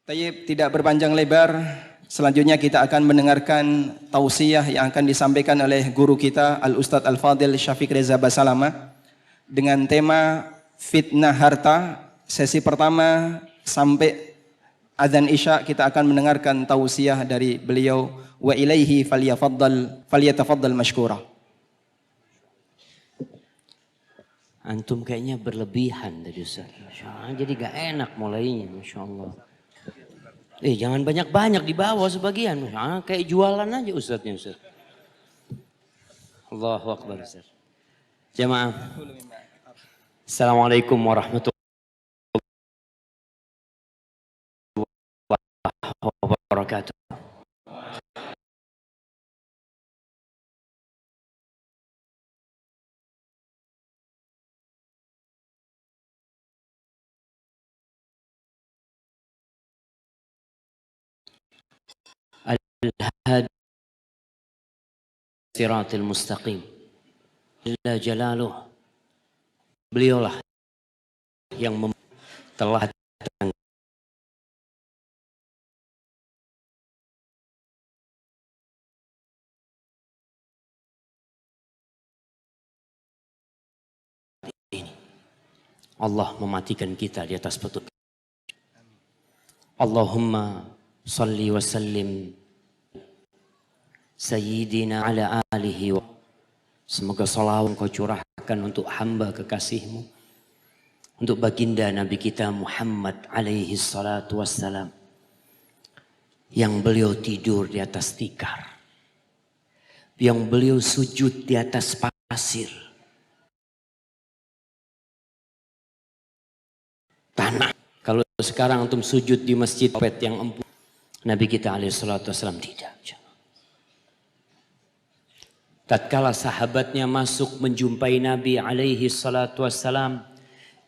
Tayyib, tidak berpanjang lebar. Selanjutnya kita akan mendengarkan tausiah yang akan disampaikan oleh guru kita Al-Ustadz Al-Fadil Syafiq Reza Basalama dengan tema fitnah harta. Sesi pertama sampai adzan Isya kita akan mendengarkan tausiah dari beliau. Wa ilaihi falyatafaddal mashkura. Antum kayaknya berlebihan tadi Ustaz. Jadi gak enak mulainya, Masya Allah. Jangan banyak-banyak di bawah sebagian. Kayak jualan aja Ustaznya Ustaz. Allahu Akbar Ustaz. Jamaah. Assalamualaikum warahmatullahi wabarakatuh. Al-hadi siratil mustaqim. Jalla jalaluh. Beliaulah yang telah datang ini. Allah mematikan kita di atas petunjuk. Allahumma salli wa sallim Sayyidina ala alihi wa. Semoga salawat kau curahkan untuk hamba kekasihmu, untuk baginda Nabi kita Muhammad alaihi salatu wassalam, yang beliau tidur di atas tikar, yang beliau sujud di atas pasir, tanah. Kalau sekarang antum sujud di masjid yang empuk, Nabi kita alaihi salatu wassalam tidak. Tatkala sahabatnya masuk menjumpai Nabi alaihi salatu wassalam,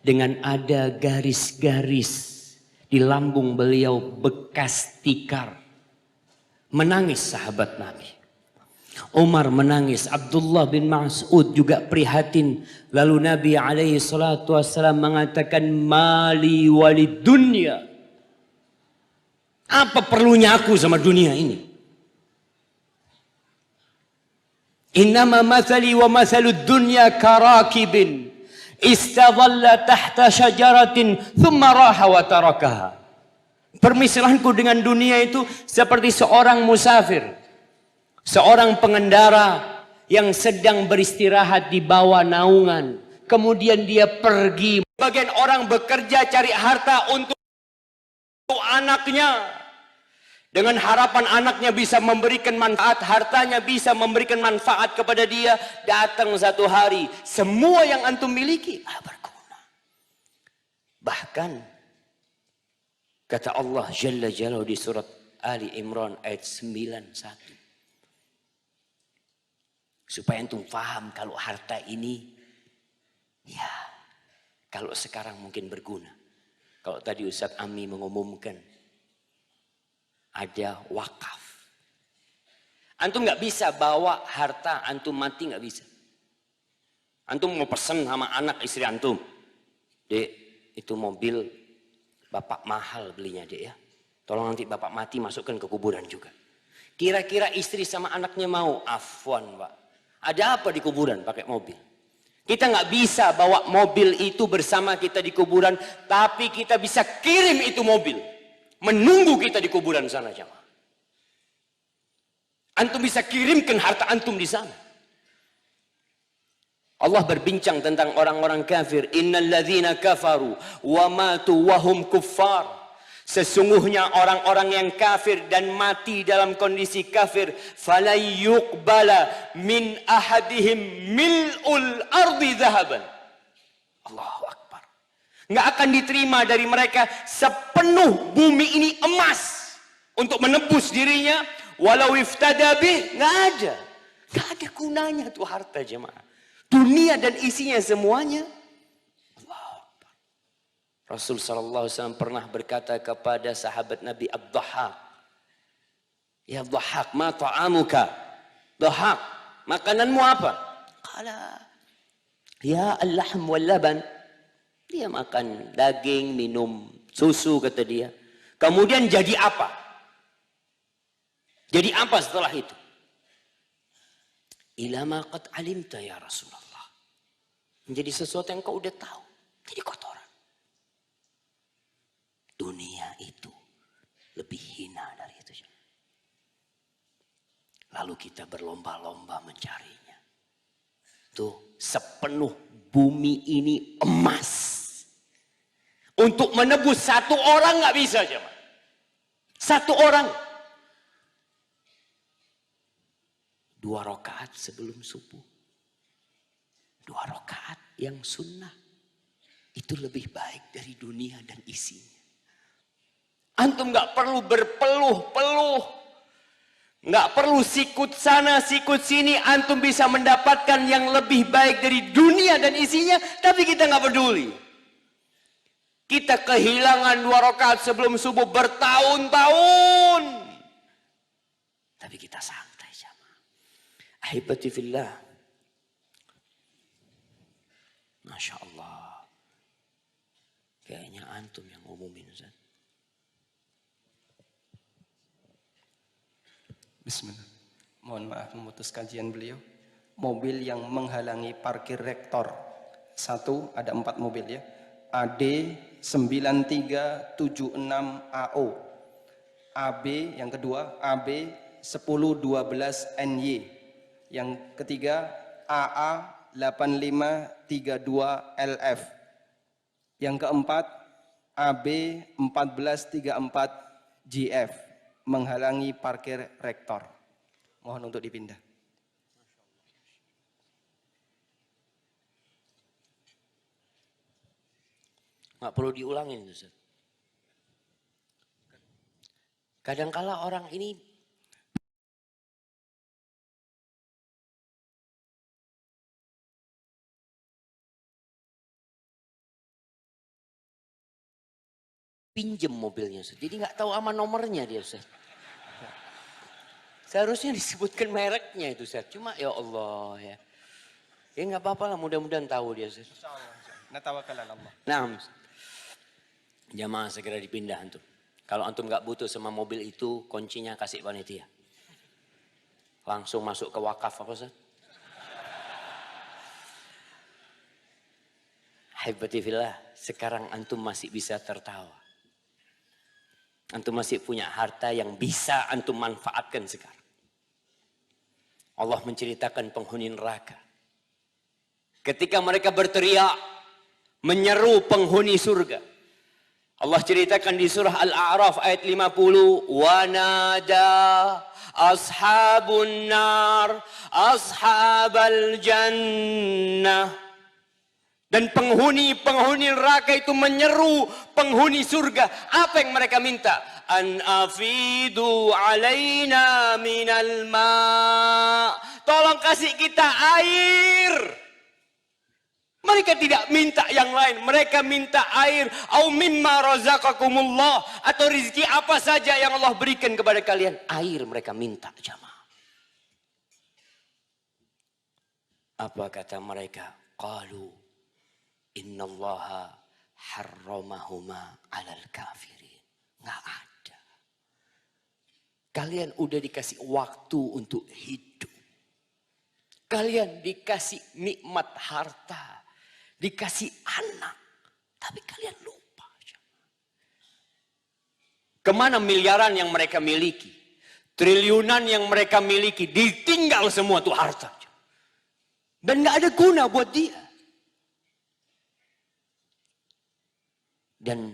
dengan ada garis-garis di lambung beliau bekas tikar. Menangis sahabat Nabi. Umar menangis, Abdullah bin Mas'ud juga prihatin. Lalu Nabi alaihi salatu wassalam mengatakan, mali walid dunya. Apa perlunya aku sama dunia ini? Innama mathali wa mathalud dunya karakibin istadhalla tahta syajaratin thumma raha wa tarakaha. Permisalanku dengan dunia itu seperti seorang musafir, seorang pengendara yang sedang beristirahat di bawah naungan, kemudian dia pergi. Bagian orang bekerja cari harta untuk anaknya, dengan harapan anaknya bisa memberikan manfaat, hartanya bisa memberikan manfaat kepada dia. Datang satu hari, semua yang antum miliki berguna. Bahkan kata Allah Jalla Jalaluhu di surat Ali Imran ayat 91. Supaya antum paham kalau harta ini, ya kalau sekarang mungkin berguna. Kalau tadi Ustaz Ami mengumumkan ada wakaf. Antum nggak bisa bawa harta antum mati, nggak bisa. Antum mau pesen sama anak istri antum, Dek, itu mobil bapak mahal belinya Dek ya. Tolong nanti bapak mati masukkan ke kuburan juga. Kira-kira istri sama anaknya mau? Afwan Pak. Ada apa di kuburan pakai mobil? Kita nggak bisa bawa mobil itu bersama kita di kuburan, tapi kita bisa kirim itu mobil. Menunggu kita di kuburan sana jemaah. Antum bisa kirimkan harta antum di sana. Allah berbincang tentang orang-orang kafir. Innal ladzina kafaru wa matu wa hum kuffar. Sesungguhnya orang-orang yang kafir dan mati dalam kondisi kafir, fala yuqbala min ahadihim mil'ul ardi dhahaban. Allahu akbar. Nggak akan diterima dari mereka sepenuh bumi ini emas untuk menebus dirinya. Walau iftada bih, nggak ada. Nggak ada gunanya tuh harta jemaah. Dunia dan isinya semuanya. Rasul SAW pernah berkata kepada sahabat Nabi Ad-Dhahhak, ya Dhahhak, ma ta'amuka? Dhahhak, makananmu apa? Qala, ya al-lahm wal laban. Dia makan daging, minum susu kata dia. Kemudian jadi apa? Jadi apa setelah itu? Ila ma qad alimta ya Rasulullah. Menjadi sesuatu yang kau udah tahu. Jadi kotoran. Dunia itu lebih hina dari itu. Lalu kita berlomba-lomba mencarinya. Tuh, sepenuh bumi ini emas. Untuk menebus satu orang nggak bisa, jemaah. Satu orang. 2 rakaat sebelum subuh. 2 rakaat yang sunnah. Itu lebih baik dari dunia dan isinya. Antum nggak perlu berpeluh-peluh. Nggak perlu sikut sana, sikut sini. Antum bisa mendapatkan yang lebih baik dari dunia dan isinya. Tapi kita nggak peduli. Kita kehilangan 2 rakaat sebelum subuh bertahun-tahun. Tapi kita santai. Ahibati fillah. Masya Allah. Kayaknya antum yang umumin, Ustaz. Bismillah. Mohon maaf memutus kajian beliau. Mobil yang menghalangi parkir rektor. 1, ada 4 mobil ya. AD 9376AO. AB yang kedua, AB 1012 NY. Yang ketiga, AA 8532LF. Yang keempat, AB 1434 GF. Menghalangi parkir rektor. Mohon untuk dipindah. Nggak perlu diulangin, Ustaz. Kadangkala orang ini pinjem mobilnya, Ustaz. Jadi nggak tahu ama nomornya dia, Ustaz. Seharusnya disebutkan mereknya itu, Ustaz. Cuma ya Allah ya. Ya nggak apa-apa lah, mudah-mudahan tahu dia, Ustaz. Natawakal ala Allah. Nah, jamaah segera dipindah antum. Kalau antum nggak butuh sama mobil itu, kuncinya kasih panitia. Langsung masuk ke wakaf apa, Ustaz? Haibati fillah, sekarang antum masih bisa tertawa. Antum masih punya harta yang bisa antum manfaatkan sekarang. Allah menceritakan penghuni neraka. Ketika mereka berteriak, menyeru penghuni surga. Allah ceritakan di surah Al-A'raf ayat 50. Wa nada ashabun nar ashabal jannah. Dan penghuni neraka itu menyeru penghuni surga. Apa yang mereka minta? An afidu alaina minal ma. Tolong kasih kita air. Mereka tidak minta yang lain. Mereka minta air. Au mimma razaqakumullah. Atau rizki apa saja yang Allah berikan kepada kalian. Air mereka minta, jamaah. Apa kata mereka? Qalu innallaha harramahuma alal kafirin. Nggak ada. Kalian udah dikasih waktu untuk hidup. Kalian dikasih nikmat harta. Dikasih anak. Tapi kalian lupa. Kemana miliaran yang mereka miliki? Triliunan yang mereka miliki. Ditinggal semua tuh harta. Dan nggak ada guna buat dia. Dan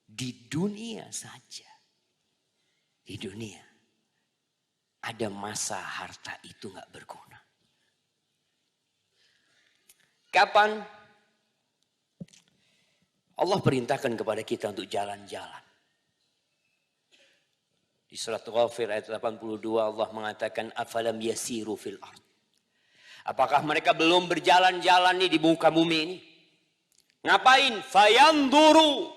di dunia saja, di dunia ada masa harta itu nggak berguna. Kapan Allah perintahkan kepada kita untuk jalan-jalan? Di surat Ghafir ayat 82 Allah mengatakan afalam yasiru fil ard. Apakah mereka belum berjalan-jalan nih di muka bumi ini? Ngapain? Fayanduru.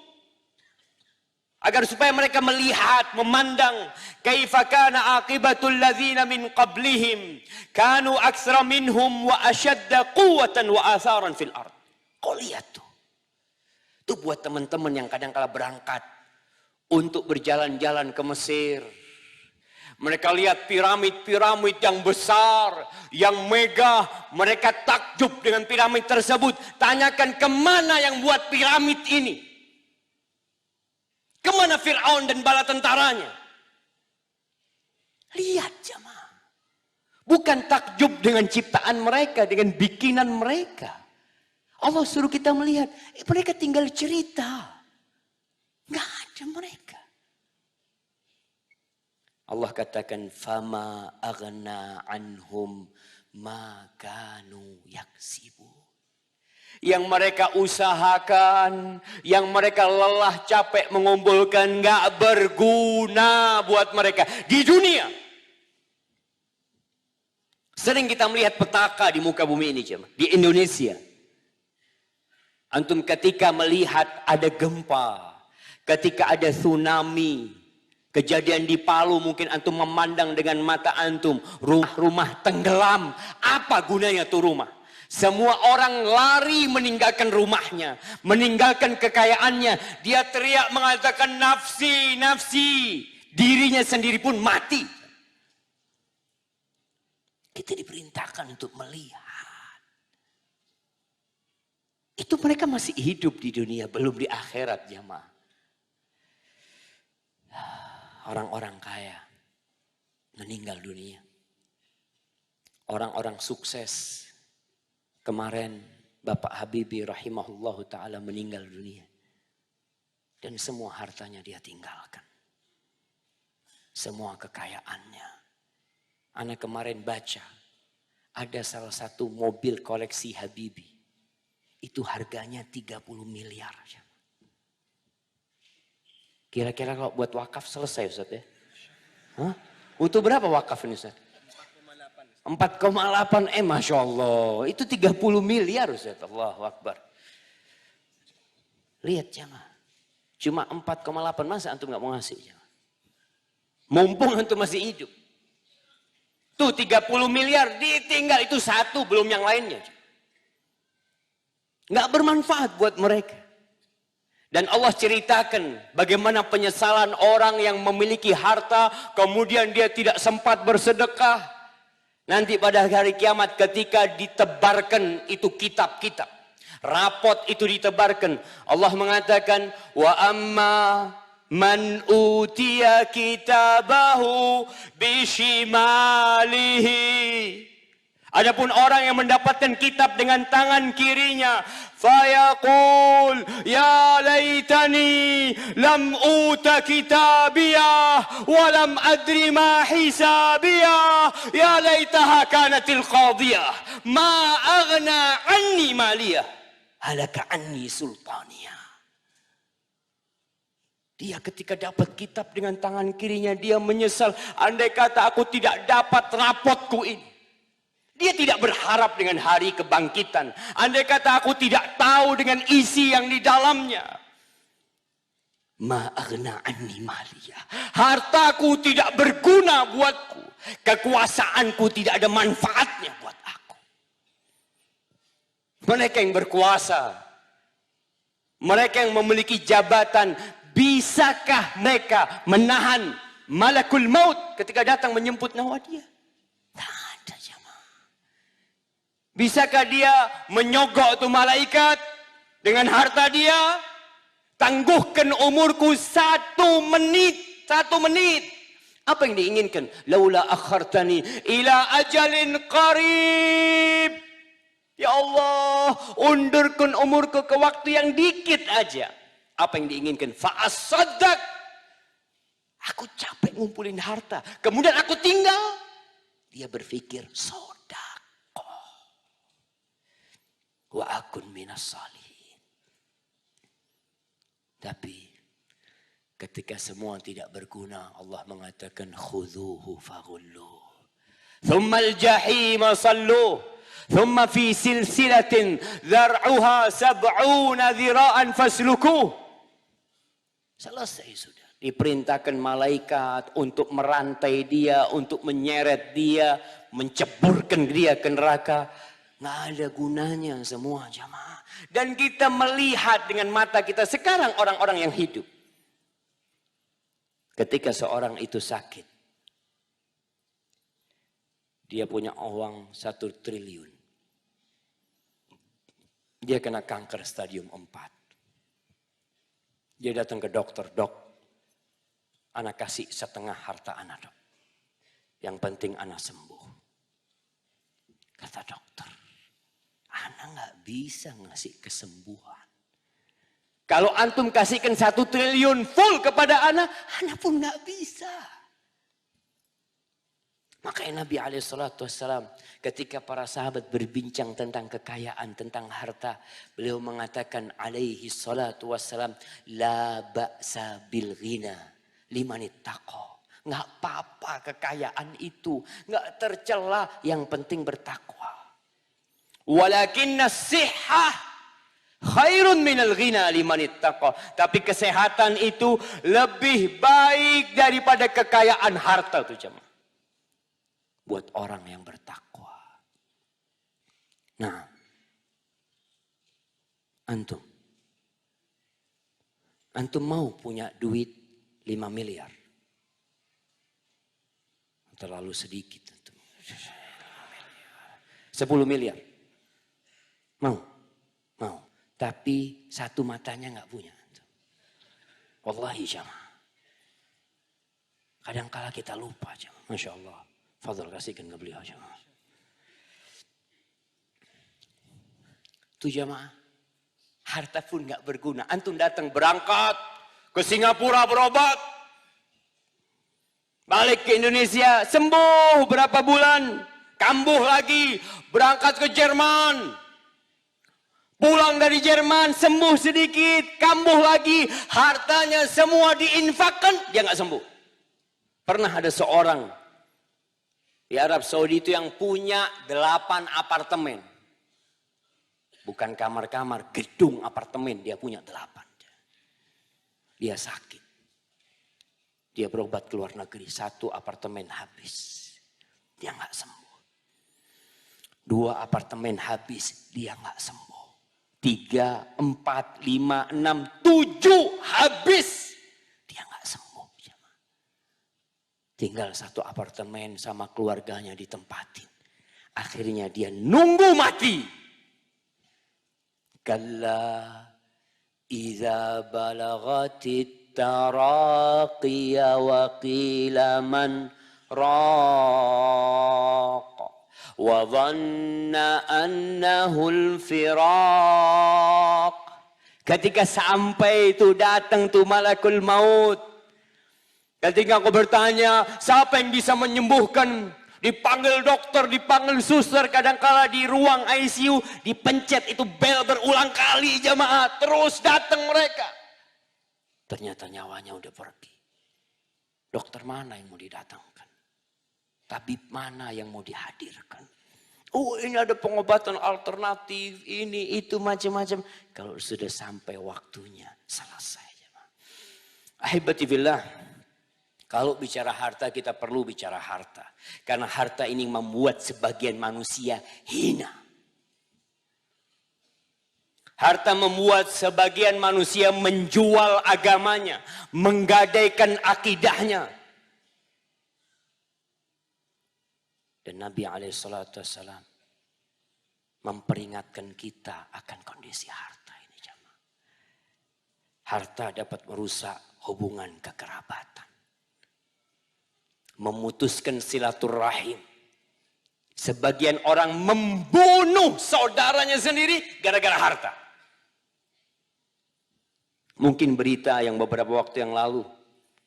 Agar supaya mereka melihat, memandang. Kaifa kana aqibatul ladzina min qablihim. Kanu aksara minhum wa ashadda quwwatan wa atharan fil ard. Kau lihat tuh. Itu buat teman-teman yang kadang kala berangkat. untuk berjalan-jalan ke Mesir. Mereka lihat piramid-piramid yang besar, yang megah. Mereka takjub dengan piramid tersebut. Tanyakan kemana yang buat piramid ini? Kemana Fir'aun dan bala tentaranya? Lihat jemaah. Bukan takjub dengan ciptaan mereka, dengan bikinan mereka. Allah suruh kita melihat, mereka tinggal cerita. Nggak ada mereka. Allah katakan fama aghna anhum ma kanu yaksibu. Yang mereka usahakan, yang mereka lelah capek mengumpulkan nggak berguna buat mereka di dunia. Sering kita melihat petaka di muka bumi ini, di Indonesia. Antum ketika melihat ada gempa, ketika ada tsunami, kejadian di Palu mungkin antum memandang dengan mata antum, rumah-rumah tenggelam. Apa gunanya tuh rumah? Semua orang lari meninggalkan rumahnya, meninggalkan kekayaannya. Dia teriak mengatakan nafsi, nafsi. Dirinya sendiri pun mati. Kita diperintahkan untuk melihat. Itu mereka masih hidup di dunia, belum di akhirat jamaah. Orang-orang kaya meninggal dunia. Orang-orang sukses. Kemarin Bapak Habibie rahimahullahu ta'ala meninggal dunia. Dan semua hartanya dia tinggalkan. Semua kekayaannya. Anak kemarin baca. Ada salah satu mobil koleksi Habibie. Itu harganya 30 miliar. Kira-kira kalau buat wakaf selesai Ustaz ya? Hah? Butuh berapa wakaf ini Ustaz? 4,8 Masya Allah. Itu 30 miliar Ustaz. Allahu Akbar. Lihat jamaah. Cuma 4,8 masa antum gak mau ngasih jamaah. Mumpung antum masih hidup. Tuh 30 miliar ditinggal itu satu belum yang lainnya. Gak bermanfaat buat mereka. Dan Allah ceritakan bagaimana penyesalan orang yang memiliki harta kemudian dia tidak sempat bersedekah. Nanti pada hari kiamat ketika ditebarkan itu kitab-kitab. Rapot itu ditebarkan. Allah mengatakan wa amma man utiya kitabahu bishimalihi. Adapun orang yang mendapatkan kitab dengan tangan kirinya, fayaqul ya laitani lam uta kitabiyah wa lam adri ma hisabiyah ya laitaha kanatil qadiyah ma aghna anni maliyah halaka anni sultaniyah. Dia ketika dapat kitab dengan tangan kirinya dia menyesal, andai kata aku tidak dapat rapotku ini. Dia tidak berharap dengan hari kebangkitan. Andai kata aku tidak tahu dengan isi yang di dalamnya. Ma aghna anni maliyah. Hartaku tidak berguna buatku. Kekuasaanku tidak ada manfaatnya buat aku. Mereka yang berkuasa. Mereka yang memiliki jabatan. Bisakah mereka menahan malakul maut ketika datang menjemput nyawa dia? Bisakah dia menyogok tu malaikat dengan harta dia? Tangguhkan umurku 1 menit. 1 menit. Apa yang diinginkan? Laula akhartani ila ajalin qarib. Ya Allah, undurkan umurku ke waktu yang dikit aja. Apa yang diinginkan? Fa'asaddaq. Aku capek ngumpulin harta. Kemudian aku tinggal. Dia berpikir, wa akun minas salihin. Tapi ketika semua tidak berguna, Allah mengatakan khudhuhu faghulluh. Thumma al-jahima salluh. Thumma fi silsilatin dhar'uha 70 dhira'an faslukuh. Selesai sudah. Diperintahkan malaikat untuk merantai dia, untuk menyeret dia, menceburkan dia ke neraka. Nggak ada gunanya semua jamaah. Dan kita melihat dengan mata kita sekarang orang-orang yang hidup. Ketika seorang itu sakit, dia punya uang 1 triliun. Dia kena kanker stadium 4. Dia datang ke dokter, dok, anak kasih setengah harta anak, dok. Yang penting anak sembuh. Kata dokter, anak gak bisa ngasih kesembuhan. Kalau antum kasihkan 1 triliun full kepada anak pun gak bisa. Makanya Nabi SAW ketika para sahabat berbincang tentang kekayaan, tentang harta. Beliau mengatakan alaihi salatu wassalam, la ba'sa bil ghina liman ittaqa. Nggak apa-apa kekayaan itu, nggak tercela, yang penting bertakwa. Walakinna sihhah khairun minal ghina liman ittaqa. Tapi kesehatan itu lebih baik daripada kekayaan harta tuh jemaah. Buat orang yang bertakwa. Nah, antum mau punya duit 5 miliar? Terlalu sedikit. 10 miliar. Mau. Tapi satu matanya gak punya. Wallahi jamaah. Kadang-kala kita lupa jamaah. Masya Allah. Fadhal kasihkan ke beliau jamaah. Itu jamaah. Harta pun gak berguna. Antum datang berangkat ke Singapura berobat. Balik ke Indonesia, sembuh berapa bulan. Kambuh lagi, berangkat ke Jerman. Pulang dari Jerman, sembuh sedikit, kambuh lagi. Hartanya semua diinfakkan, dia gak sembuh. Pernah ada seorang di Arab Saudi itu yang punya 8 apartemen. Bukan kamar-kamar, gedung apartemen, dia punya 8. Dia sakit. Dia berobat ke luar negeri, 1 apartemen habis. Dia gak sembuh. 2 apartemen habis, dia gak sembuh. 3, 4, 5, 6, 7 habis. Dia gak sembuh. Tinggal 1 apartemen sama keluarganya ditempatin. Akhirnya dia nunggu mati. Kalla idza balagatit taraqiya wa qila man raq wa dhanna annahu al-firaq. Ketika sampai itu datang tuh malakul maut. Ketika aku bertanya, siapa yang bisa menyembuhkan? Dipanggil dokter, dipanggil suster, kadangkala di ruang ICU dipencet itu bel berulang kali jamaah, terus datang mereka. Ternyata nyawanya udah pergi. Dokter mana yang mau didatangkan? Tabib mana yang mau dihadirkan? Oh, ini ada pengobatan alternatif, ini itu macam-macam. Kalau sudah sampai waktunya, selesai jamaah. Ahibati billah. Kalau bicara harta, kita perlu bicara harta. Karena harta ini membuat sebagian manusia hina. Harta membuat sebagian manusia menjual agamanya. Menggadaikan akidahnya. Dan Nabi SAW memperingatkan kita akan kondisi harta ini. Harta dapat merusak hubungan kekerabatan. Memutuskan silaturahim. Sebagian orang membunuh saudaranya sendiri gara-gara harta. Mungkin berita yang beberapa waktu yang lalu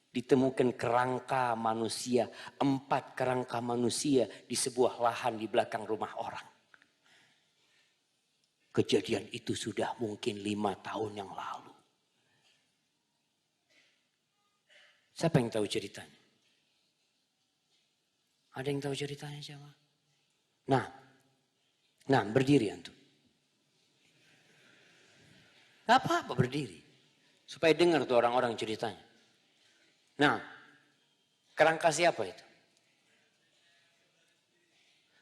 ditemukan kerangka manusia, 4 kerangka manusia di sebuah lahan di belakang rumah orang. Kejadian itu sudah mungkin 5 tahun yang lalu. Siapa yang tahu ceritanya? Ada yang tahu ceritanya siapa? Nah berdiri antum. Gak apa-apa berdiri. Supaya dengar tuh orang-orang ceritanya. Nah, kerangka siapa itu?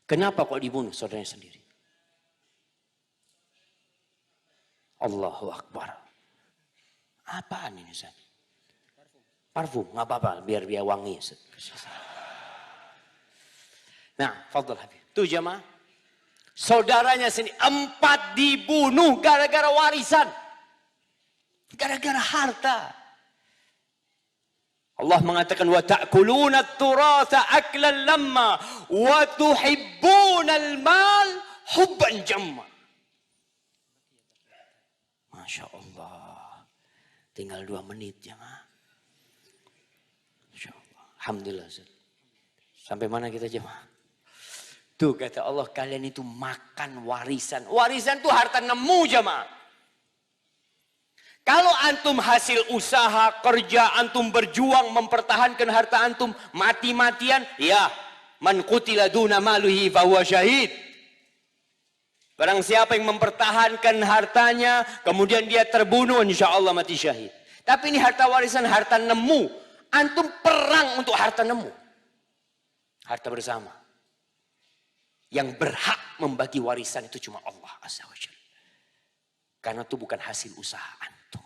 Kenapa kok dibunuh saudaranya sendiri? Allahu Akbar. Apaan ini Ustaz? Parfum, nggak apa-apa, biar wangi. Nah, fadhal Habib. Tuh jamaah. Saudaranya sendiri 4 dibunuh gara-gara warisan. Gara-gara harta. Allah mengatakan wa ta'kuluna at-turatha aklan lamma wa tuhibbuna al-mal hubban jamma. Masya Allah. Tinggal 2 menit jemaah. Masya Allah. Alhamdulillah. Sampai mana kita jemaah? Tuh kata Allah, kalian itu makan warisan. Warisan itu harta nemu jemaah. Kalau antum hasil usaha, kerja, antum berjuang mempertahankan harta antum, mati-matian, ya, man qutila duna maluhi fahuwa syahid. Barang siapa yang mempertahankan hartanya, kemudian dia terbunuh, insya Allah mati syahid. Tapi ini harta warisan, harta nemu. Antum perang untuk harta nemu. Harta bersama. Yang berhak membagi warisan itu cuma Allah Azza wa Jalla. Karena itu bukan hasil usaha antum.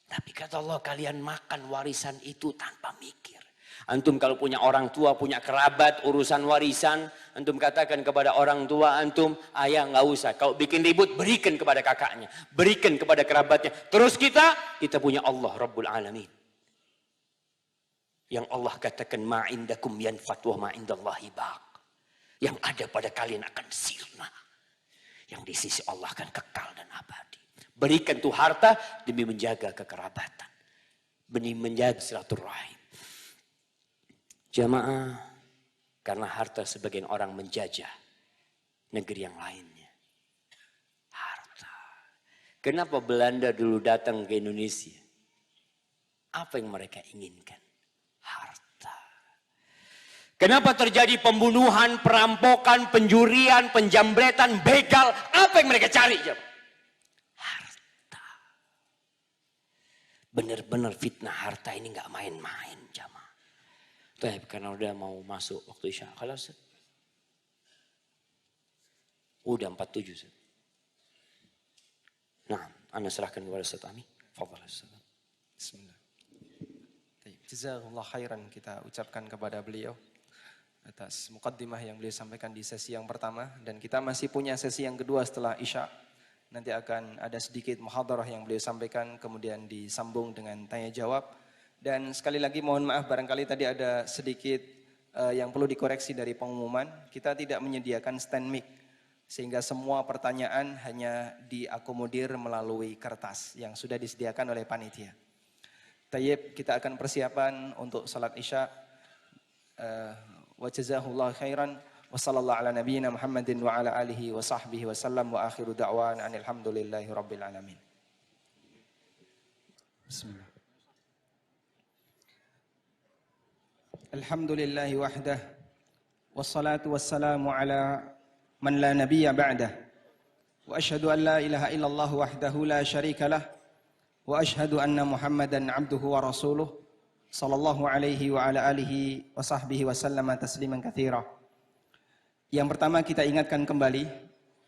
Tapi kata Allah, kalian makan warisan itu tanpa mikir. Antum kalau punya orang tua, punya kerabat, urusan warisan, antum katakan kepada orang tua antum, ayah nggak usah. Kalau bikin ribut, berikan kepada kakaknya, berikan kepada kerabatnya. Terus kita punya Allah Rabbul Alamin. Yang Allah katakan, ma'indakum yanfat wa ma'indallahi baq. Yang ada pada kalian akan sirna. Yang di sisi Allah akan kekal dan abadi. Berikan tuh harta demi menjaga kekerabatan. Demi menjaga silaturahim. Jamaah, karena harta sebagian orang menjajah negeri yang lainnya. Harta. Kenapa Belanda dulu datang ke Indonesia? Apa yang mereka inginkan? Harta. Kenapa terjadi pembunuhan, perampokan, penjurian, penjambretan, begal? Apa yang mereka cari? Harta. Benar-benar fitnah harta ini nggak main-main jamaah. Tapi karena udah mau masuk waktu Isya. Kalau udah 47. Nah, Anda serahkan kepada Ustaz Ami. Fadhal Ustaz. Bismillah. Jazakallah khairan kita ucapkan kepada beliau atas muqaddimah yang beliau sampaikan di sesi yang pertama, dan kita masih punya sesi yang kedua setelah Isya. Nanti akan ada sedikit muhadarah yang beliau sampaikan, kemudian disambung dengan tanya jawab. Dan sekali lagi mohon maaf barangkali tadi ada sedikit yang perlu dikoreksi dari pengumuman. Kita tidak menyediakan stand mic, sehingga semua pertanyaan hanya diakomodir melalui kertas yang sudah disediakan oleh panitia. Tayyib, kita akan persiapan untuk salat Isya. Wa jazahullahu khairan wa sallallahu ala nabiyyina Muhammadin wa ala alihi wa sahbihi wa sallam wa akhiru da'wan alhamdulillahi rabbil alamin. Bismillah. Alhamdulillahi wahdah wassalatu wassalamu ala man la nabiyya ba'dah wa ashhadu an la ilaha illallah wahdahu la syarika lah wa ashhadu anna Muhammadan abduhu wa rasuluh sallallahu alaihi wa ala alihi wa sahbihi wa sallama tasliman katsira. Yang pertama kita ingatkan kembali,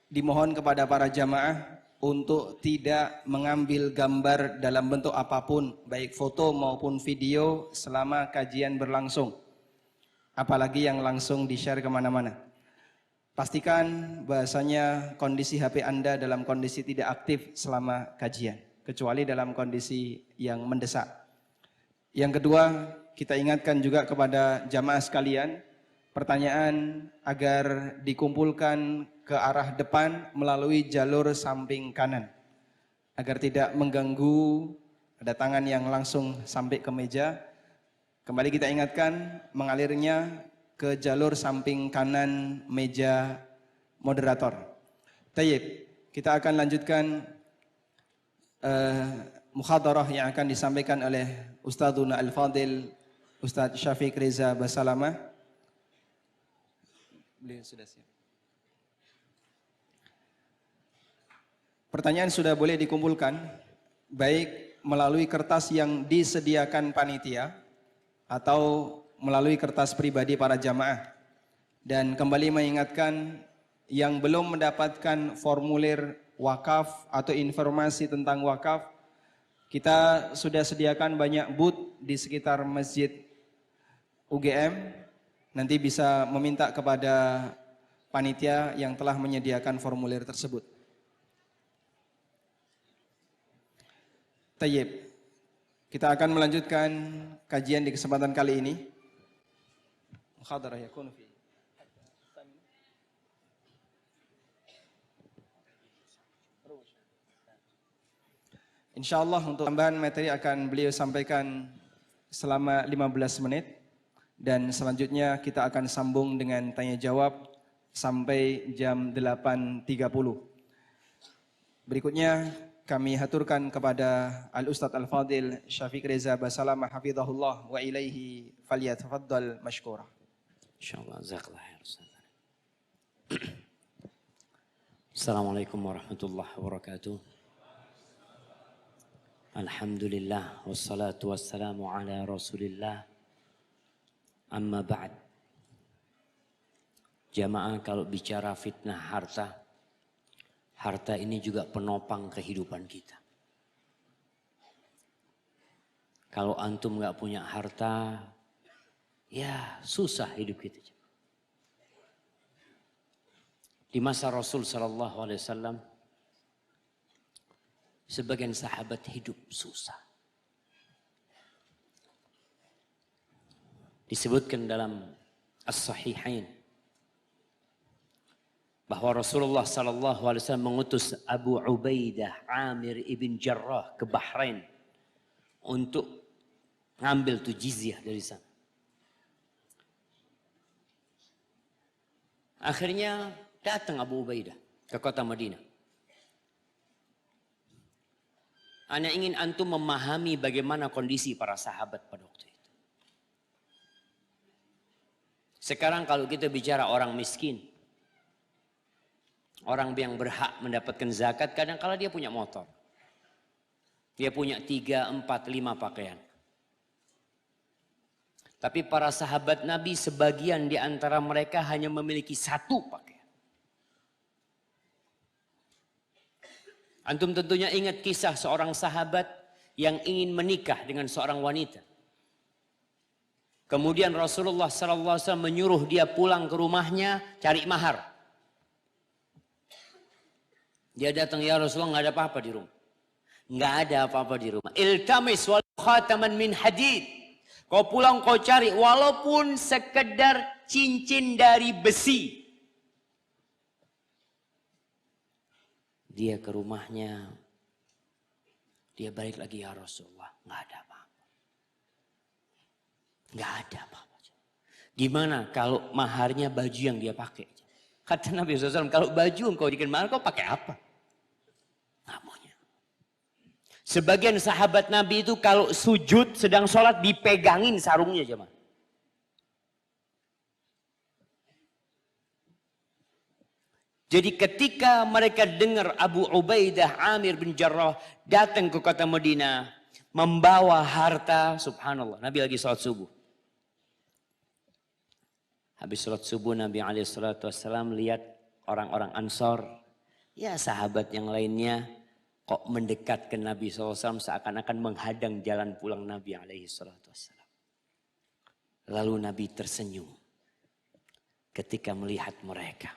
dimohon kepada para jamaah untuk tidak mengambil gambar dalam bentuk apapun, baik foto maupun video selama kajian berlangsung. Apalagi yang langsung di-share kemana-mana. Pastikan bahasanya kondisi HP Anda dalam kondisi tidak aktif selama kajian, kecuali dalam kondisi yang mendesak. Yang kedua, kita ingatkan juga kepada jamaah sekalian, pertanyaan agar dikumpulkan ke arah depan melalui jalur samping kanan, agar tidak mengganggu kedatangan yang langsung sampai ke meja. Kembali kita ingatkan, mengalirnya ke jalur samping kanan meja moderator. Tayyib, kita akan lanjutkan muhadarah yang akan disampaikan oleh Ustadzuna Al-Fadil Ustadz Syafiq Reza Basalamah. Beliau sudah siap. Pertanyaan sudah boleh dikumpulkan, baik melalui kertas yang disediakan panitia atau melalui kertas pribadi para jamaah. Dan kembali mengingatkan, yang belum mendapatkan formulir wakaf atau informasi tentang wakaf, kita sudah sediakan banyak booth di sekitar Masjid UGM nanti bisa meminta kepada panitia yang telah menyediakan formulir tersebut. Tayyib. Kita akan melanjutkan kajian di kesempatan kali ini. Muhadarah yakunu fi. Insyaallah untuk tambahan materi akan beliau sampaikan selama 15 menit dan selanjutnya kita akan sambung dengan tanya jawab sampai jam 8.30. Berikutnya kami haturkan kepada Al-Ustadz Al-Fadil Syafiq Reza Basalamah hafizahullah wa ilaihi falyatafaddal mashkura. Insyaallah, jazakallahu khair Ustaz. Assalamualaikum warahmatullahi wabarakatuh. Alhamdulillah wassalatu wassalamu ala Rasulillah. Amma ba'd. Jamaah, kalau bicara fitnah harta, harta ini juga penopang kehidupan kita. Kalau antum nggak punya harta, ya susah hidup kita. Di masa Rasul Sallallahu Alaihi Wasallam, sebagian sahabat hidup susah. Disebutkan dalam As-Sahihain bahwa Rasulullah Sallallahu Alaihi Wasallam mengutus Abu Ubaidah Amir ibn Jarrah ke Bahrain untuk ngambil tuh jizyah dari sana. Akhirnya datang Abu Ubaidah ke kota Madinah. Ana ingin antum memahami bagaimana kondisi para sahabat pada waktu itu. Sekarang kalau kita bicara orang miskin, orang yang berhak mendapatkan zakat, kadang kala dia punya motor. Dia punya 3, 4, 5 pakaian. Tapi para sahabat Nabi, sebagian di antara mereka hanya memiliki 1 pakaian. Antum tentunya ingat kisah seorang sahabat yang ingin menikah dengan seorang wanita. Kemudian Rasulullah SAW menyuruh dia pulang ke rumahnya cari mahar. Dia datang, ya Rasulullah, nggak ada apa-apa di rumah. Nggak ada apa-apa di rumah. Iltamis wal khataman min hadid. Kau pulang kau cari walaupun sekedar cincin dari besi. Dia ke rumahnya, dia balik lagi, ya Rasulullah, nggak ada apa-apa. Nggak ada apa-apa. Gimana kalau maharnya baju yang dia pakai? Kata Nabi SAW, kalau baju engkau bikin mahar, kau pakai apa? Nggak punya. Sebagian sahabat Nabi itu kalau sujud sedang sholat dipegangin sarungnya jemaah. Jadi ketika mereka dengar Abu Ubaidah Amir bin Jarrah datang ke kota Madinah membawa harta, subhanallah, Nabi lagi sholat subuh. Habis sholat subuh Nabi SAW lihat orang-orang Ansor, ya sahabat yang lainnya kok mendekat ke Nabi SAW seakan-akan menghadang jalan pulang Nabi SAW. Lalu Nabi tersenyum ketika melihat mereka.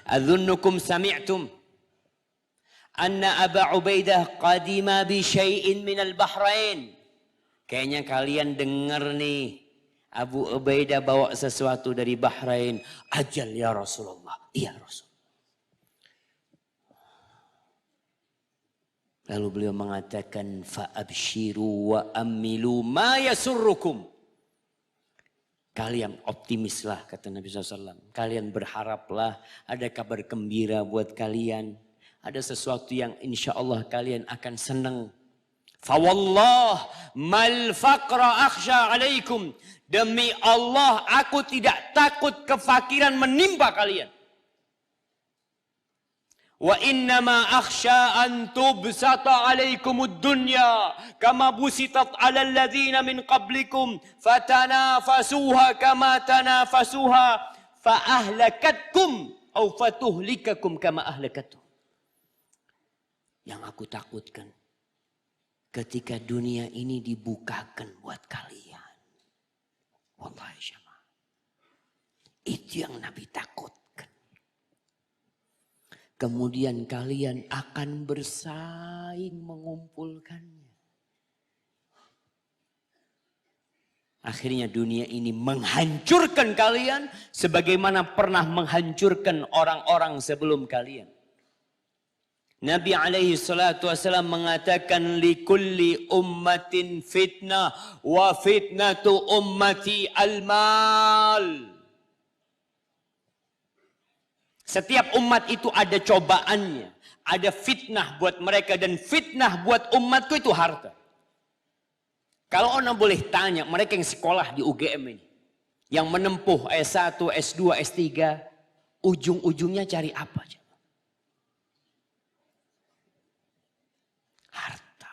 Adzunukum sami'tum anna Aba Ubaidah qadima bi syai'in minal Bahrain. Kayaknya kalian dengar nih, Abu Ubaidah bawa sesuatu dari Bahrain. Ajal ya Rasulullah. Iya Rasul. Lalu beliau mengatakan fa'abshiru wa ammilu ma yasurrukum. Kalian optimislah, kata Nabi SAW. Kalian berharaplah ada kabar gembira buat kalian. Ada sesuatu yang insya Allah kalian akan senang. Fawallah mal faqra akhsha alaikum. Demi Allah aku tidak takut kefakiran menimpa kalian. Wa innama akhsha an tubsata alaikumud dunya kama busitat alal ladzina min qablikum fatanafasuha kama tanafasuha fa ahlakatkum au fatuhlikakum kama ahlakatuh. Yang aku takutkan, ketika dunia ini dibukakan buat kalian. Wallahi jemaah. Itu yang Nabi takutkan. Kemudian kalian akan bersaing mengumpulkannya. Akhirnya dunia ini menghancurkan kalian sebagaimana pernah menghancurkan orang-orang sebelum kalian. Nabi alaihi salatu wasallam mengatakan likulli ummatin fitnah wa fitnatu ummati al-mal. Setiap umat itu ada cobaannya, ada fitnah buat mereka dan fitnah buat umatku itu harta. Kalau orang boleh tanya, mereka yang sekolah di UGM ini, yang menempuh S1, S2, S3, ujung-ujungnya cari apa aja? Harta.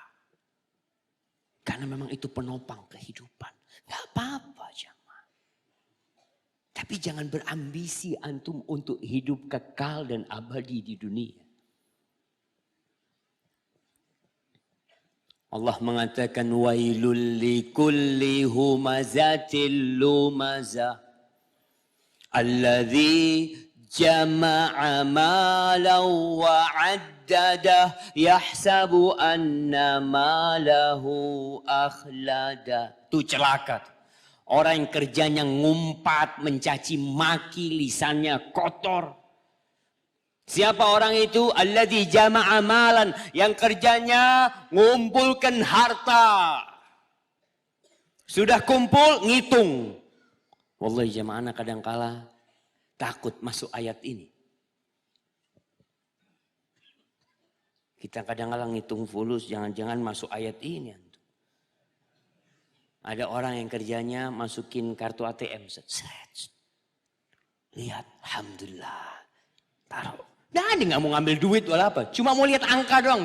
Karena memang itu penopang kehidupan. Gak apa-apa jemaah. Tapi jangan berambisi antum untuk hidup kekal dan abadi di dunia. Allah mengatakan wailul likulli humazatil lumazah alladzi jama'a malan wa 'addadah yahsabu anna malahu akhlada. Itu celaka. Orang yang kerjanya ngumpat, mencaci maki, lisannya kotor. Siapa orang itu? Alladzi jama'a malan, yang kerjanya ngumpulkan harta. Sudah kumpul, ngitung. Wallahi jamaah kadangkala takut masuk ayat ini. Kita kadang-kala ngitung fulus, jangan-jangan masuk ayat ini. Ada orang yang kerjanya masukin kartu ATM. Lihat, alhamdulillah. Taruh. Nah, dia nggak mau ngambil duit wala apa. Cuma mau lihat angka doang.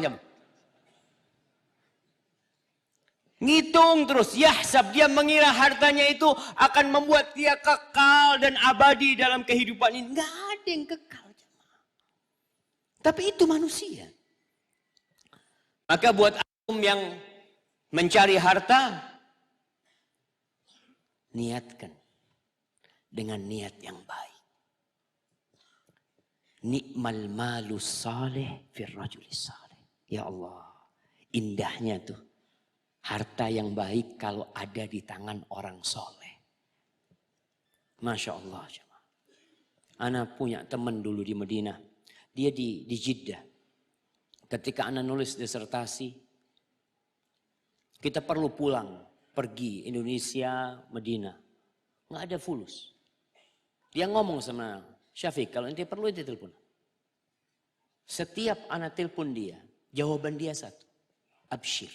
Ngitung terus. Yahsab, dia mengira hartanya itu akan membuat dia kekal dan abadi dalam kehidupan ini. Nggak ada yang kekal. Tapi itu manusia. Maka buat antum yang mencari harta, niatkan dengan niat yang baik. Ni'mal malu salih fir rajulis salih. Ya Allah, indahnya tuh harta yang baik kalau ada di tangan orang soleh. Masya Allah. Ana punya teman dulu di Madinah. Dia di Jeddah. Ketika ana nulis disertasi, kita perlu pulang, pergi Indonesia, Madinah. Nggak ada fulus. Dia ngomong sama Syafiq, kalau ente perlu ente telepon. Setiap anak telepon dia, jawaban dia satu. Abshir.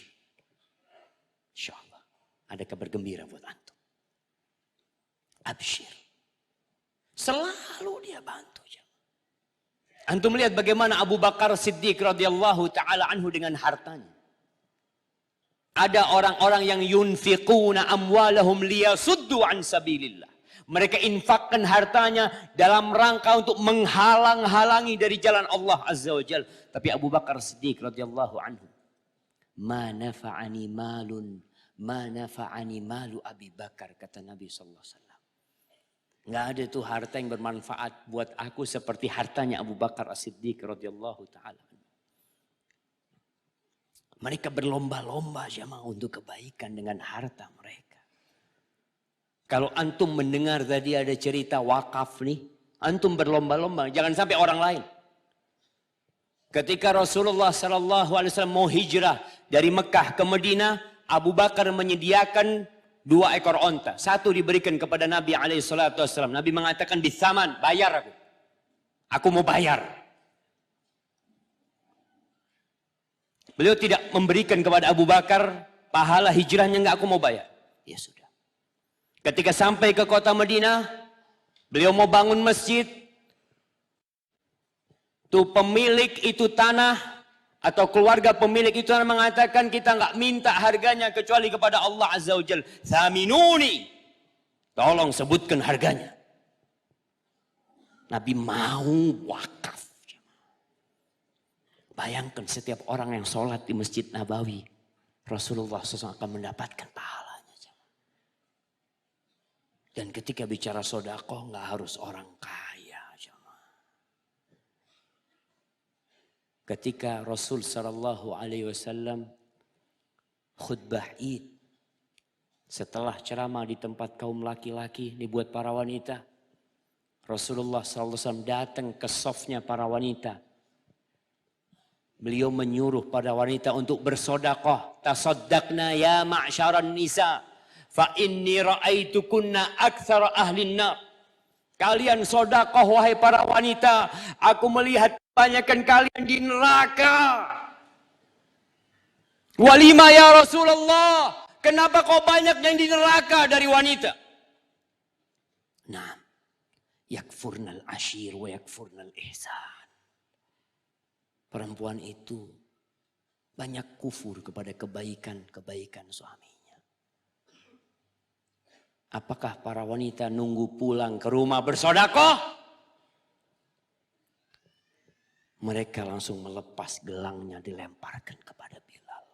InsyaAllah. Ada kabar gembira buat antum. Abshir. Selalu dia bantu. Antum lihat bagaimana Abu Bakar Siddiq radhiyallahu ta'ala anhu dengan hartanya. Ada orang-orang yang yunfiquna amwalahum liyasuddu an sabilillah. Mereka infakkan hartanya dalam rangka untuk menghalang-halangi dari jalan Allah Azza wa Jal. Tapi Abu Bakar Siddiq radhiyallahu anhu, ma nafa'ani malu Abi Bakar, kata Nabi sallallahu alaihi wasallam. Enggak ada tuh harta yang bermanfaat buat aku seperti hartanya Abu Bakar As-Siddiq radhiyallahu taala. Mereka berlomba-lomba jamaah untuk kebaikan dengan harta mereka. Kalau antum mendengar tadi ada cerita wakaf nih, antum berlomba-lomba, jangan sampai orang lain. Ketika Rasulullah sallallahu alaihi wasallam mau hijrah dari Mekah ke Madinah, Abu Bakar menyediakan 2 ekor onta. Satu diberikan kepada Nabi alaihi salatu wasallam. Nabi mengatakan bisaman, bayar aku. Aku mau bayar. Beliau tidak memberikan kepada Abu Bakar pahala hijrahnya, enggak, aku mau bayar. Ya sudah. Ketika sampai ke kota Madinah, beliau mau bangun masjid. Tuh pemilik itu tanah atau keluarga pemilik itu mengatakan kita enggak minta harganya kecuali kepada Allah Azza wa Jalla. Thaminuni. Tolong sebutkan harganya. Nabi mau wakaf. Bayangkan setiap orang yang sholat di Masjid Nabawi. Rasulullah SAW akan mendapatkan pahalanya. Dan ketika bicara sedekah nggak harus orang kaya. Ketika Rasul Sallallahu Alaihi Wasallam khutbah Id, setelah ceramah di tempat kaum laki-laki, ini buat para wanita, Rasulullah SAW datang ke safnya para wanita. Beliau menyuruh pada wanita untuk bersedekah. Tasaddaqna ya ma'syaran nisa, fa inni ra'aitukunna aktsara ahlin nar. Kalian sedekah wahai para wanita, aku melihat kebanyakan kalian di neraka. Walima ya Rasulullah, kenapa kau banyak yang di neraka dari wanita? Nah, yakfurnal ashir wa yakfurnal ihsan. Perempuan itu banyak kufur kepada kebaikan-kebaikan suaminya. Apakah para wanita nunggu pulang ke rumah bersedekah? Mereka langsung melepas gelangnya, dilemparkan kepada Bilal.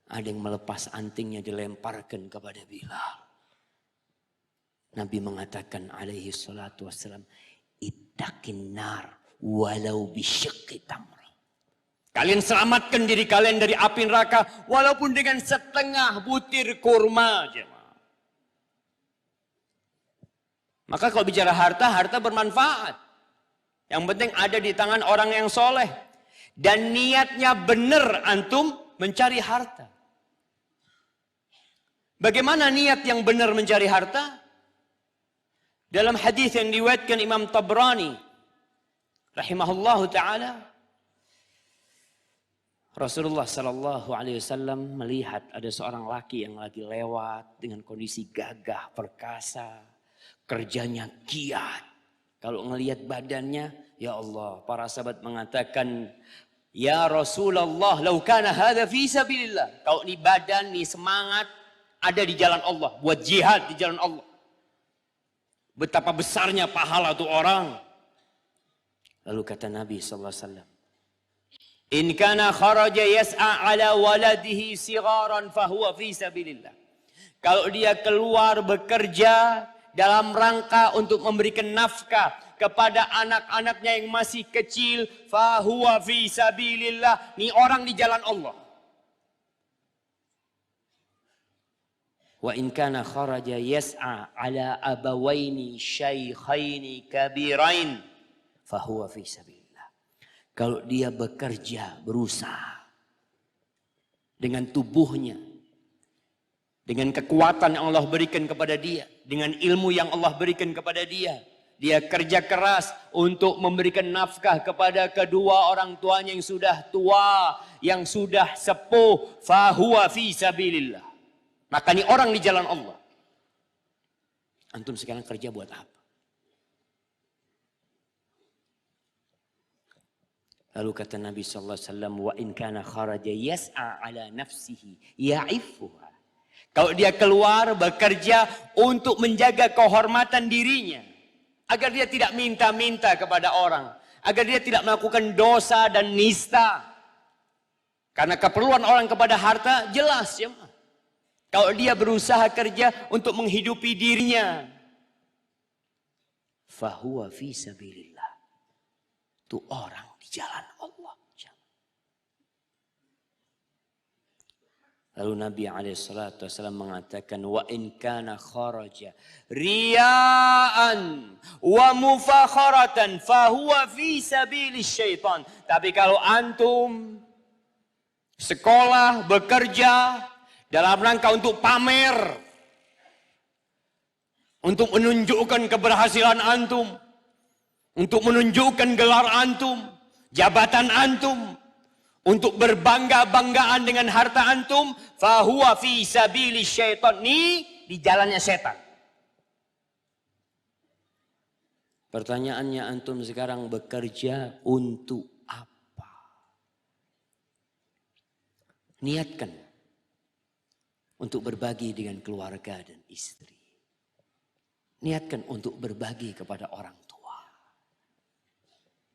Ada yang melepas antingnya, dilemparkan kepada Bilal. Nabi mengatakan alaihi salatu wassalam, ittaqin nar walau bisyikki tamr. Kalian selamatkan diri kalian dari api neraka walaupun dengan setengah butir kurma. Maka kalau bicara harta, harta bermanfaat. Yang penting ada di tangan orang yang soleh. Dan niatnya benar antum mencari harta. Bagaimana niat yang benar mencari harta? Dalam hadis yang diriwayatkan Imam Tabrani rahimahullahu taala, Rasulullah Sallallahu Alaihi Wasallam melihat ada seorang laki yang lagi lewat dengan kondisi gagah perkasa, kerjanya giat. Kalau ngelihat badannya, ya Allah, para sahabat mengatakan, ya Rasulullah, lau kana hadza fi sabilillah. Kalau ini badan, ini semangat ada di jalan Allah, buat jihad di jalan Allah. Betapa besarnya pahala tuh orang. Lalu kata Nabi sallallahu alaihi wasallam, in kana kharaja yas'a ala waladihi sigaran fahuwa fi sabilillah. Kalau dia keluar bekerja dalam rangka untuk memberikan nafkah kepada anak-anaknya yang masih kecil, fahuwa fi sabilillah. Ini orang di jalan Allah. Wa in kana kharaja yas'a ala abawaini syaikhaini kabirain fahuwa fi sabilillah. Kalau dia bekerja, berusaha dengan tubuhnya, dengan kekuatan yang Allah berikan kepada dia, dengan ilmu yang Allah berikan kepada dia, dia kerja keras untuk memberikan nafkah kepada kedua orang tuanya yang sudah tua, yang sudah sepuh, fahuwa fi sabilillah. Maka ini orang di jalan Allah. Antum sekarang kerja buat apa? Lalu kata Nabi sallallahu alaihi wasallam, wa in kana kharaja yas'a ala nafsihi ya'iffuha. Kalau dia keluar bekerja untuk menjaga kehormatan dirinya, agar dia tidak minta-minta kepada orang, agar dia tidak melakukan dosa dan nista. Karena keperluan orang kepada harta jelas ya. Kalau dia berusaha kerja untuk menghidupi dirinya, fahuwa fi sabilillah. Itu orang di jalan Allah. Lalu Nabi SAW mengatakan, wa in kana kharaja riya'an wa mufakharatan fahuwa fi sabilis syaitan. Tapi kalau antum sekolah, bekerja dalam rangka untuk pamer, untuk menunjukkan keberhasilan antum, untuk menunjukkan gelar antum, jabatan antum, untuk berbangga-banggaan dengan harta antum, fahuwa fi sabilis syaitan. Ini di jalannya setan. Pertanyaannya, antum sekarang bekerja untuk apa? Niatkan untuk berbagi dengan keluarga dan istri. Niatkan untuk berbagi kepada orang tua.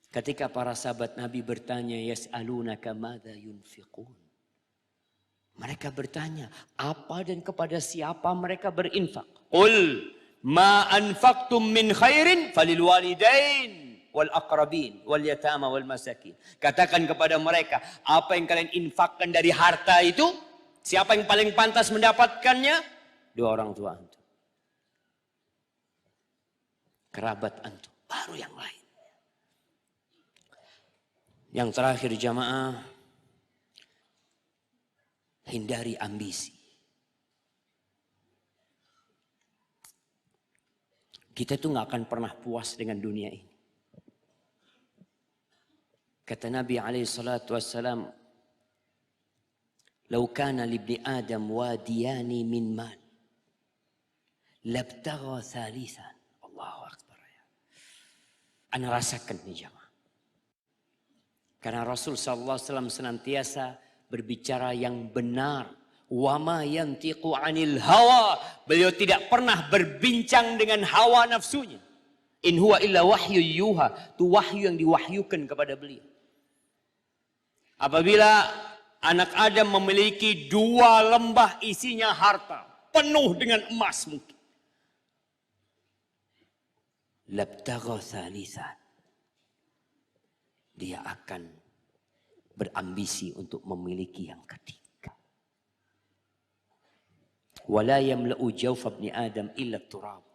Ketika para sahabat Nabi bertanya, yas'alunaka madza yunfiqun. Mereka bertanya, apa dan kepada siapa mereka berinfak? Qul ma anfaqtum min khairin falil walidain wal aqrabin wal yatama wal masakin. Katakan kepada mereka, apa yang kalian infakkan dari harta itu, siapa yang paling pantas mendapatkannya? Dua orang tua antum, kerabat antum, baru yang lain. Yang terakhir jamaah, hindari ambisi. Kita tuh nggak akan pernah puas dengan dunia ini. Kata Nabi SAW, "Lau kana libni Adam wadiyani min mal, labtagha thalithan." Allahu Akbar. Ana rasakan nih jamaah. Karena Rasul SAW senantiasa berbicara yang benar. Wa ma yantiqu 'anil hawa. Beliau tidak pernah berbincang dengan hawa nafsunya. In huwa illa wahyu yuha. Itu wahyu yang diwahyukan kepada beliau. Apabila anak Adam memiliki 2 lembah isinya harta, penuh dengan emas mungkin, labtagha thalithan, dia akan berambisi untuk memiliki yang ketiga. Wala yamla'u jawfa ibni Adam illa turab.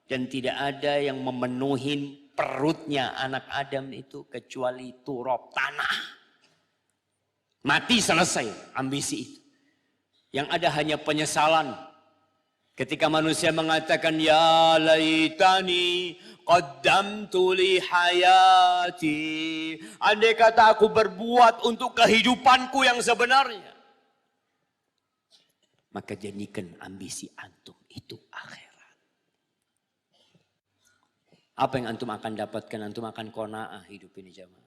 Dan tidak ada yang memenuhi perutnya anak Adam itu kecuali turab, tanah. Mati selesai ambisi itu. Yang ada hanya penyesalan. Ketika manusia mengatakan, ya laitani qaddamtu li hayati. Andai kata aku berbuat untuk kehidupanku yang sebenarnya. Maka jadikan ambisi antum itu akhirat. Apa yang antum akan dapatkan? Antum akan qanaah hidup ini jamaah.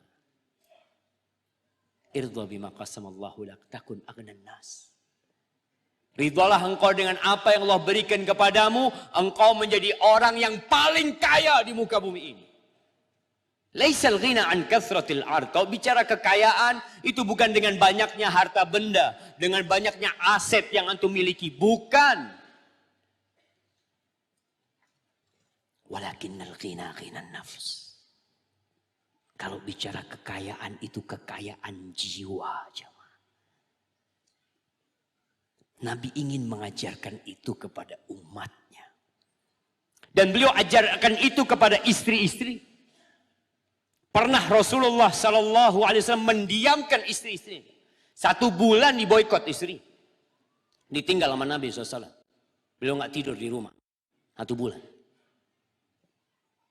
Irdha bima qasamallahu lak takun aghnan nas. Ridhalah engkau dengan apa yang Allah berikan kepadamu, engkau menjadi orang yang paling kaya di muka bumi ini. Laisal ghina an kathratil ard. Kalau bicara kekayaan, itu bukan dengan banyaknya harta benda, dengan banyaknya aset yang antum miliki, bukan. Walakinnal ghina ghinan nafs. Kalau bicara kekayaan, itu kekayaan jiwa, jemaah. Nabi ingin mengajarkan itu kepada umatnya. Dan beliau ajarkan itu kepada istri-istri. Pernah Rasulullah SAW mendiamkan istri-istri. 1 bulan diboikot istri. Ditinggal sama Nabi SAW. Beliau nggak tidur di rumah. 1 bulan.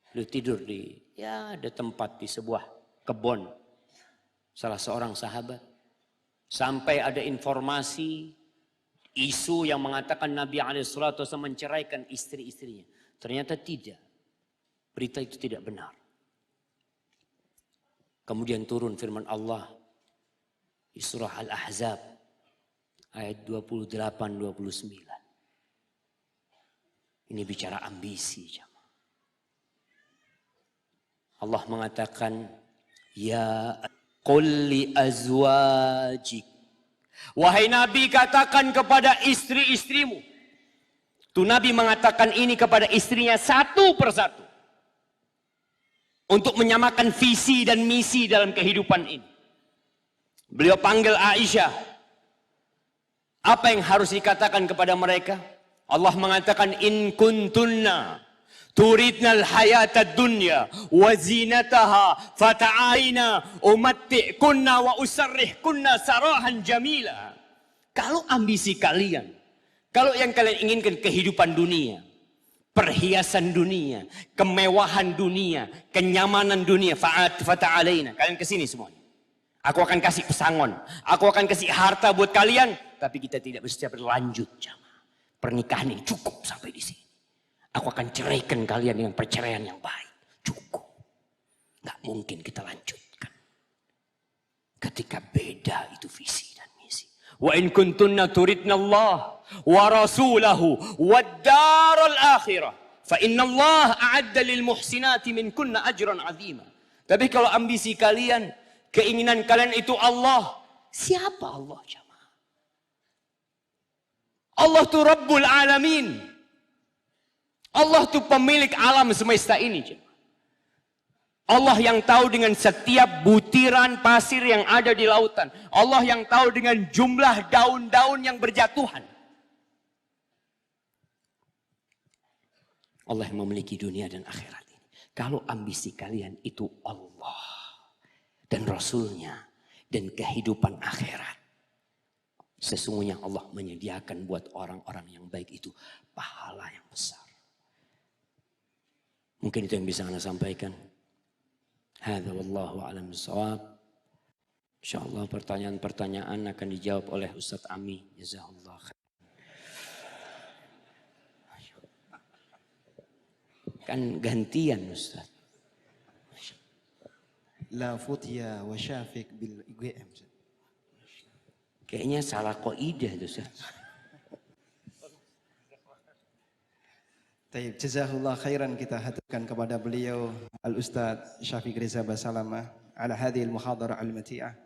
Beliau tidur di, ada tempat di sebuah kebun. Salah seorang sahabat. Sampai ada informasi, isu yang mengatakan Nabi SAW menceraikan istri-istrinya. Ternyata tidak. Berita itu tidak benar. Kemudian turun firman Allah di surah Al-Ahzab ayat 28-29. Ini bicara ambisi. Allah mengatakan, ya qul li azwajik. Wahai Nabi, katakan kepada istri-istrimu. Tuh Nabi mengatakan ini kepada istrinya satu persatu. Untuk menyamakan visi dan misi dalam kehidupan ini. Beliau panggil Aisyah. Apa yang harus dikatakan kepada mereka? Allah mengatakan, in kuntunna turidnal hayatad dunya wa zinataha fata'aina umatti'kunna wa usarrihkunna sarahan jamila. Kalau ambisi kalian, kalau yang kalian inginkan kehidupan dunia, perhiasan dunia, kemewahan dunia, kenyamanan dunia, fata'alaina. Kalian kesini semuanya. Aku akan kasih pesangon, aku akan kasih harta buat kalian, tapi kita tidak bisa berlanjut, jamaah. Pernikahan ini cukup sampai di sini. Aku akan ceraikan kalian dengan perceraian yang baik. Cukup. Gak mungkin kita lanjutkan. Ketika beda itu visi dan misi. Wa in kuntunna turidna Allah wa rasulahu wad daral akhirah fa inna Allah a'adda lil muhsinati minkunna ajran 'azima. Tapi kalau ambisi kalian, keinginan kalian itu Allah, siapa Allah, jamaah? Allah tuh Rabbul Alamin. Allah tuh pemilik alam semesta ini. Allah yang tahu dengan setiap butiran pasir yang ada di lautan. Allah yang tahu dengan jumlah daun-daun yang berjatuhan. Allah yang memiliki dunia dan akhirat ini. Kalau ambisi kalian itu Allah dan Rasulnya dan kehidupan akhirat, sesungguhnya Allah menyediakan buat orang-orang yang baik itu pahala yang besar. Mungkin itu yang bisa Anda sampaikan. Hadza wallahu a'lam bishawab. Insyaallah pertanyaan-pertanyaan akan dijawab oleh Ustaz Ami. Jazakallah khair. Kan gantian Ustaz. La futya wa syafiq bil IGM. Kayaknya salah kaidah tuh Ustaz. Taib, jazakallah khairan, kita haturkan kepada beliau Al-Ustaz Syafiq Reza Basalamah ala hadhil muhadarah al-mati'ah,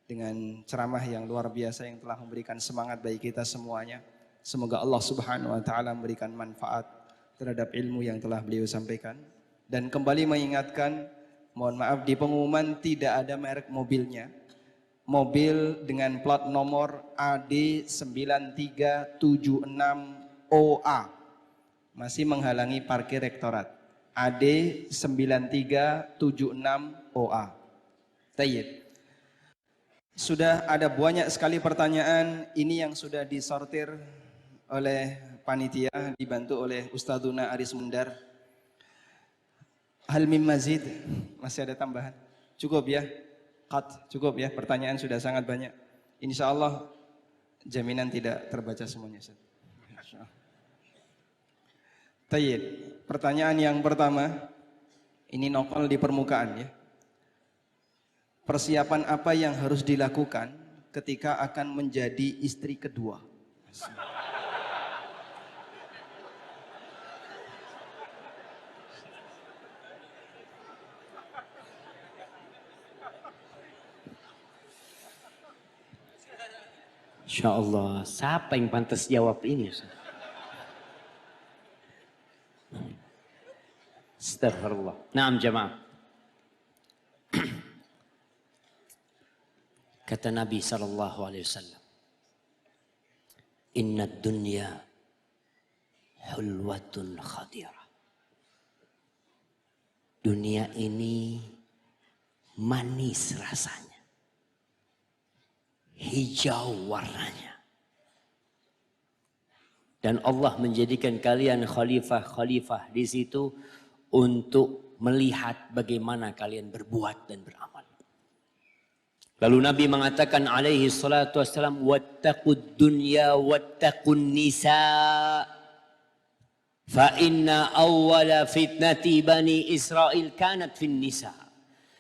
dengan ceramah yang luar biasa yang telah memberikan semangat bagi kita semuanya. Semoga Allah Subhanahu wa taala memberikan manfaat terhadap ilmu yang telah beliau sampaikan. Dan kembali mengingatkan, mohon maaf, di pengumuman tidak ada merek mobilnya. Mobil dengan plat nomor AD9376OA masih menghalangi parkir rektorat. AD9376OA. Tayyib. Sudah ada banyak sekali pertanyaan. Ini yang sudah disortir oleh panitia, dibantu oleh Ustadzuna Aris Mundar. Hal mim mazid? Masih ada tambahan? Cukup ya? Cukup ya? Pertanyaan sudah sangat banyak. Insya Allah jaminan tidak terbaca semuanya. Tayyib. Pertanyaan yang pertama, ini nongol di permukaan ya. Persiapan apa yang harus dilakukan ketika akan menjadi istri kedua? Insya Allah, siapa yang pantas jawab ini Ustaz? Astagfirullah. Naam jamaah. Kata Nabi SAW, Inna dunya hulwatun khadirah. Dunia ini manis rasanya, hijau warnanya. Dan Allah menjadikan kalian khalifah-khalifah di situ untuk melihat bagaimana kalian berbuat dan beramal. Lalu Nabi mengatakan alaihi salatu wassalam, wattaqud dunya wattaqun nisa fa inna awwala fitnati bani Israel kanat fin nisa.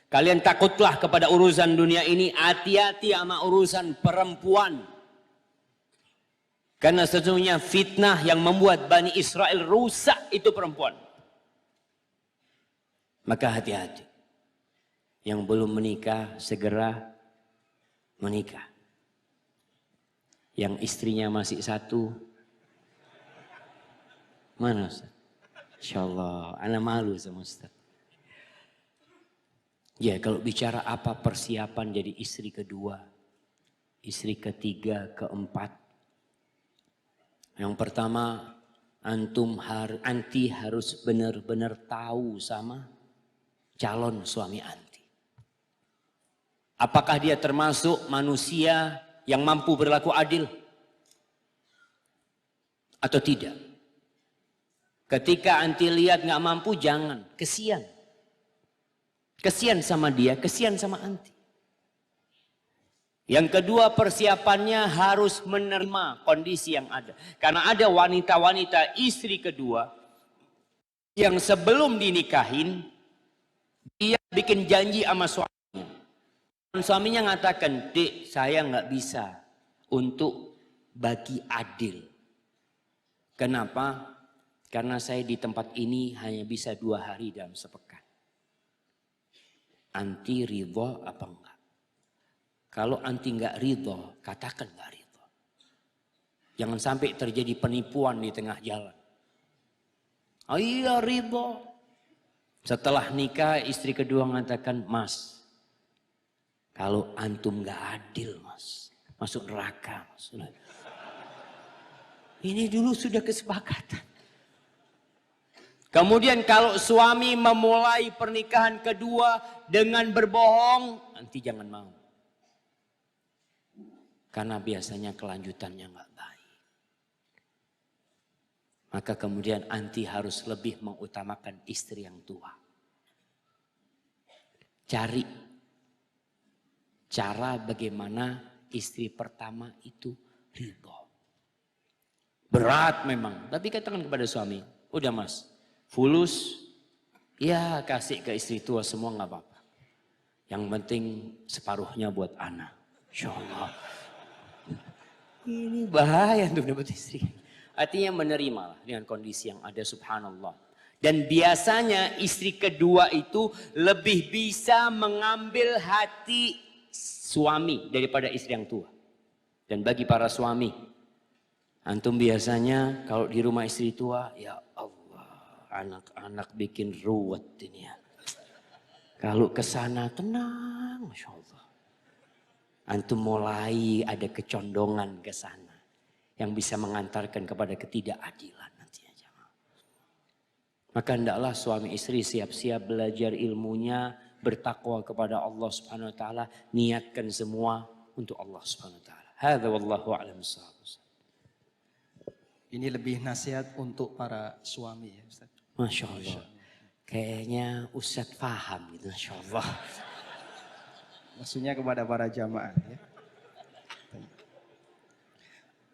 Kalian takutlah kepada urusan dunia ini, hati-hati sama urusan perempuan. Karena sesungguhnya fitnah yang membuat Bani Israel rusak itu perempuan. Maka hati-hati. Yang belum menikah segera menikah. Yang istrinya masih satu, mana Ustaz? Insyaallah, ana malu sama Ustaz. Ya, kalau bicara apa persiapan jadi istri kedua, istri ketiga, keempat. Yang pertama, anti harus benar-benar tahu sama calon suami anti. Apakah dia termasuk manusia yang mampu berlaku adil atau tidak? Ketika anti lihat nggak mampu, jangan, kesian. Kesian sama dia, kesian sama anti. Yang kedua, persiapannya harus menerima kondisi yang ada. Karena ada wanita-wanita istri kedua yang sebelum dinikahin, dia bikin janji sama suaminya. Dan suaminya mengatakan, "Dek, saya nggak bisa untuk bagi adil." Kenapa? Karena saya di tempat ini hanya bisa 2 hari dalam sepekan. Anti ridho apa enggak? Kalau anti enggak ridho, katakan enggak ridho. Jangan sampai terjadi penipuan di tengah jalan. Oh iya, ridho. Setelah nikah istri kedua mengatakan, Mas, kalau antum gak adil Mas, masuk neraka Mas. Ini dulu sudah kesepakatan. Kemudian kalau suami memulai pernikahan kedua dengan berbohong, nanti jangan mau. Karena biasanya kelanjutannya gak baik. Maka kemudian anti harus lebih mengutamakan istri yang tua. Cari cara bagaimana istri pertama itu ridho. Berat memang, tapi katakan kepada suami, udah Mas, fulus, ya kasih ke istri tua semua gak apa-apa. Yang penting separuhnya buat anak. Insya Allah. Ini bahaya untuk dapat istri. Artinya menerimalah dengan kondisi yang ada, subhanallah. Dan biasanya istri kedua itu lebih bisa mengambil hati suami daripada istri yang tua. Dan bagi para suami, antum biasanya kalau di rumah istri tua, ya Allah, anak-anak bikin ruwet ini ya. Kalau ke sana tenang, Masya Allah. Antum mulai ada kecondongan ke sana. Yang bisa mengantarkan kepada ketidakadilan nantinya. Maka hendaklah suami istri siap-siap belajar ilmunya, bertakwa kepada Allah Subhanahu wa taala, niatkan semua untuk Allah Subhanahu wa taala. Hadza wallahu a'lam bissawab. Ini lebih nasihat untuk para suami ya Ustaz. Masya Allah. Kayaknya Ustaz paham gitu, Masya Allah. Maksudnya kepada para jamaah ya.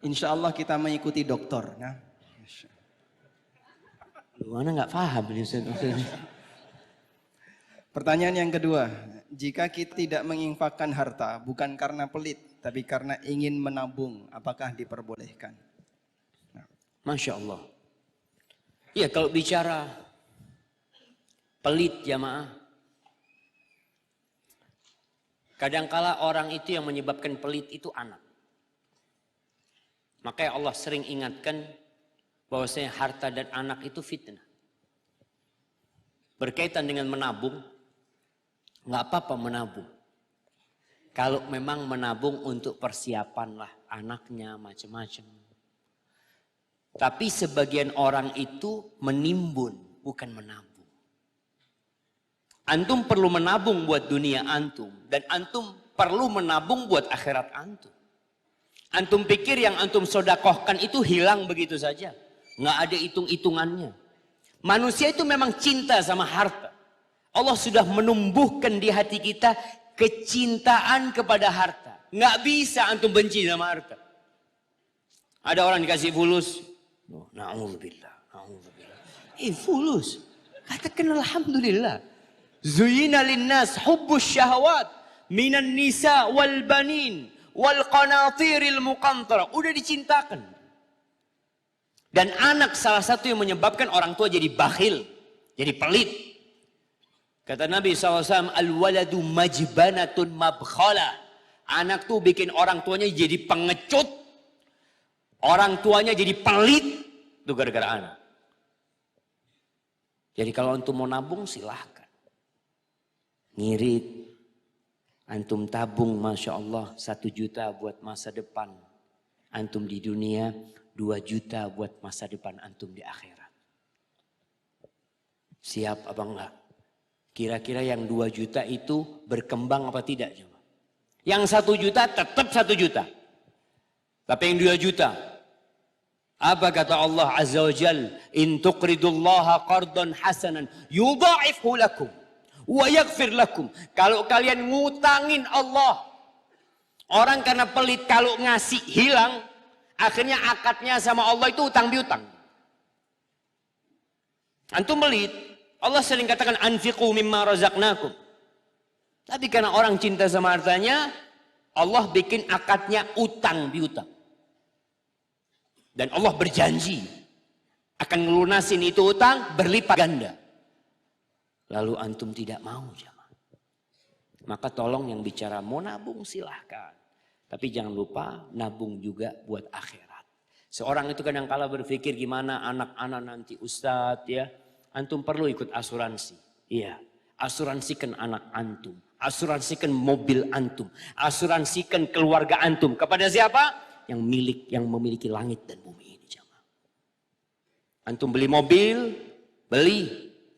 Insya Allah kita mengikuti dokter. Nah. Lu mana nggak paham ini Ustaz. Pertanyaan yang kedua, jika kita tidak menginfakkan harta bukan karena pelit, tapi karena ingin menabung, apakah diperbolehkan? Nah. Masya Allah. Iya kalau bicara pelit jamaah, kadangkala orang itu yang menyebabkan pelit itu anak. Makanya Allah sering ingatkan bahwasanya harta dan anak itu fitnah. Berkaitan dengan menabung, nggak apa-apa menabung. Kalau memang menabung untuk persiapan lah anaknya macam-macam. Tapi sebagian orang itu menimbun, bukan menabung. Antum perlu menabung buat dunia antum. Dan antum perlu menabung buat akhirat antum. Antum pikir yang antum sodakohkan itu hilang begitu saja. Nggak ada hitung-hitungannya. Manusia itu memang cinta sama harta. Allah sudah menumbuhkan di hati kita kecintaan kepada harta. Nggak bisa antum benci sama harta. Ada orang dikasih fulus. Oh, na'udzubillah. Fulus. Katakan alhamdulillah. Zuyina linnas hubbus syahwat minan nisa wal banin wal qanatiril muqantara. Udah dicintakan. Dan anak salah satu yang menyebabkan orang tua jadi bakhil, jadi pelit. Kata Nabi SAW, al-waladu majbanatun mabkhala. Anak tuh bikin orang tuanya jadi pengecut. Orang tuanya jadi pelit. Itu gara-gara anak. Jadi kalau antum mau nabung silahkan. Ngirit. Antum tabung Masya Allah 1 juta buat masa depan. Antum di dunia 2 juta buat masa depan antum di akhirat. Siap apa enggak? Kira-kira yang 2 juta itu berkembang apa tidak? Yang 1 juta tetap 1 juta. Tapi yang 2 juta. Apa kata Allah Azza wa Jal? In tuqridullaha qardan hasanan yudha'ifhu lakum wa yaghfir lakum. Kalau kalian ngutangin Allah. Orang karena pelit kalau ngasih hilang. Akhirnya akadnya sama Allah itu utang piutang. Antum pelit. Allah sering katakan anfiqu mimma razaqnakum. Tapi karena orang cinta sama hartanya, Allah bikin akadnya utang piutang. Dan Allah berjanji akan ngelunasin itu utang berlipat ganda. Lalu antum tidak mau jamaah. Maka tolong yang bicara mau nabung silahkan. Tapi jangan lupa nabung juga buat akhirat. Seorang itu kadang-kala berpikir gimana anak-anak nanti Ustadz ya. Antum perlu ikut asuransi. Iya, asuransikan anak antum. Asuransikan mobil antum. Asuransikan keluarga antum. Kepada siapa? Yang memiliki langit dan bumi ini. Jamaah. Antum beli mobil, beli.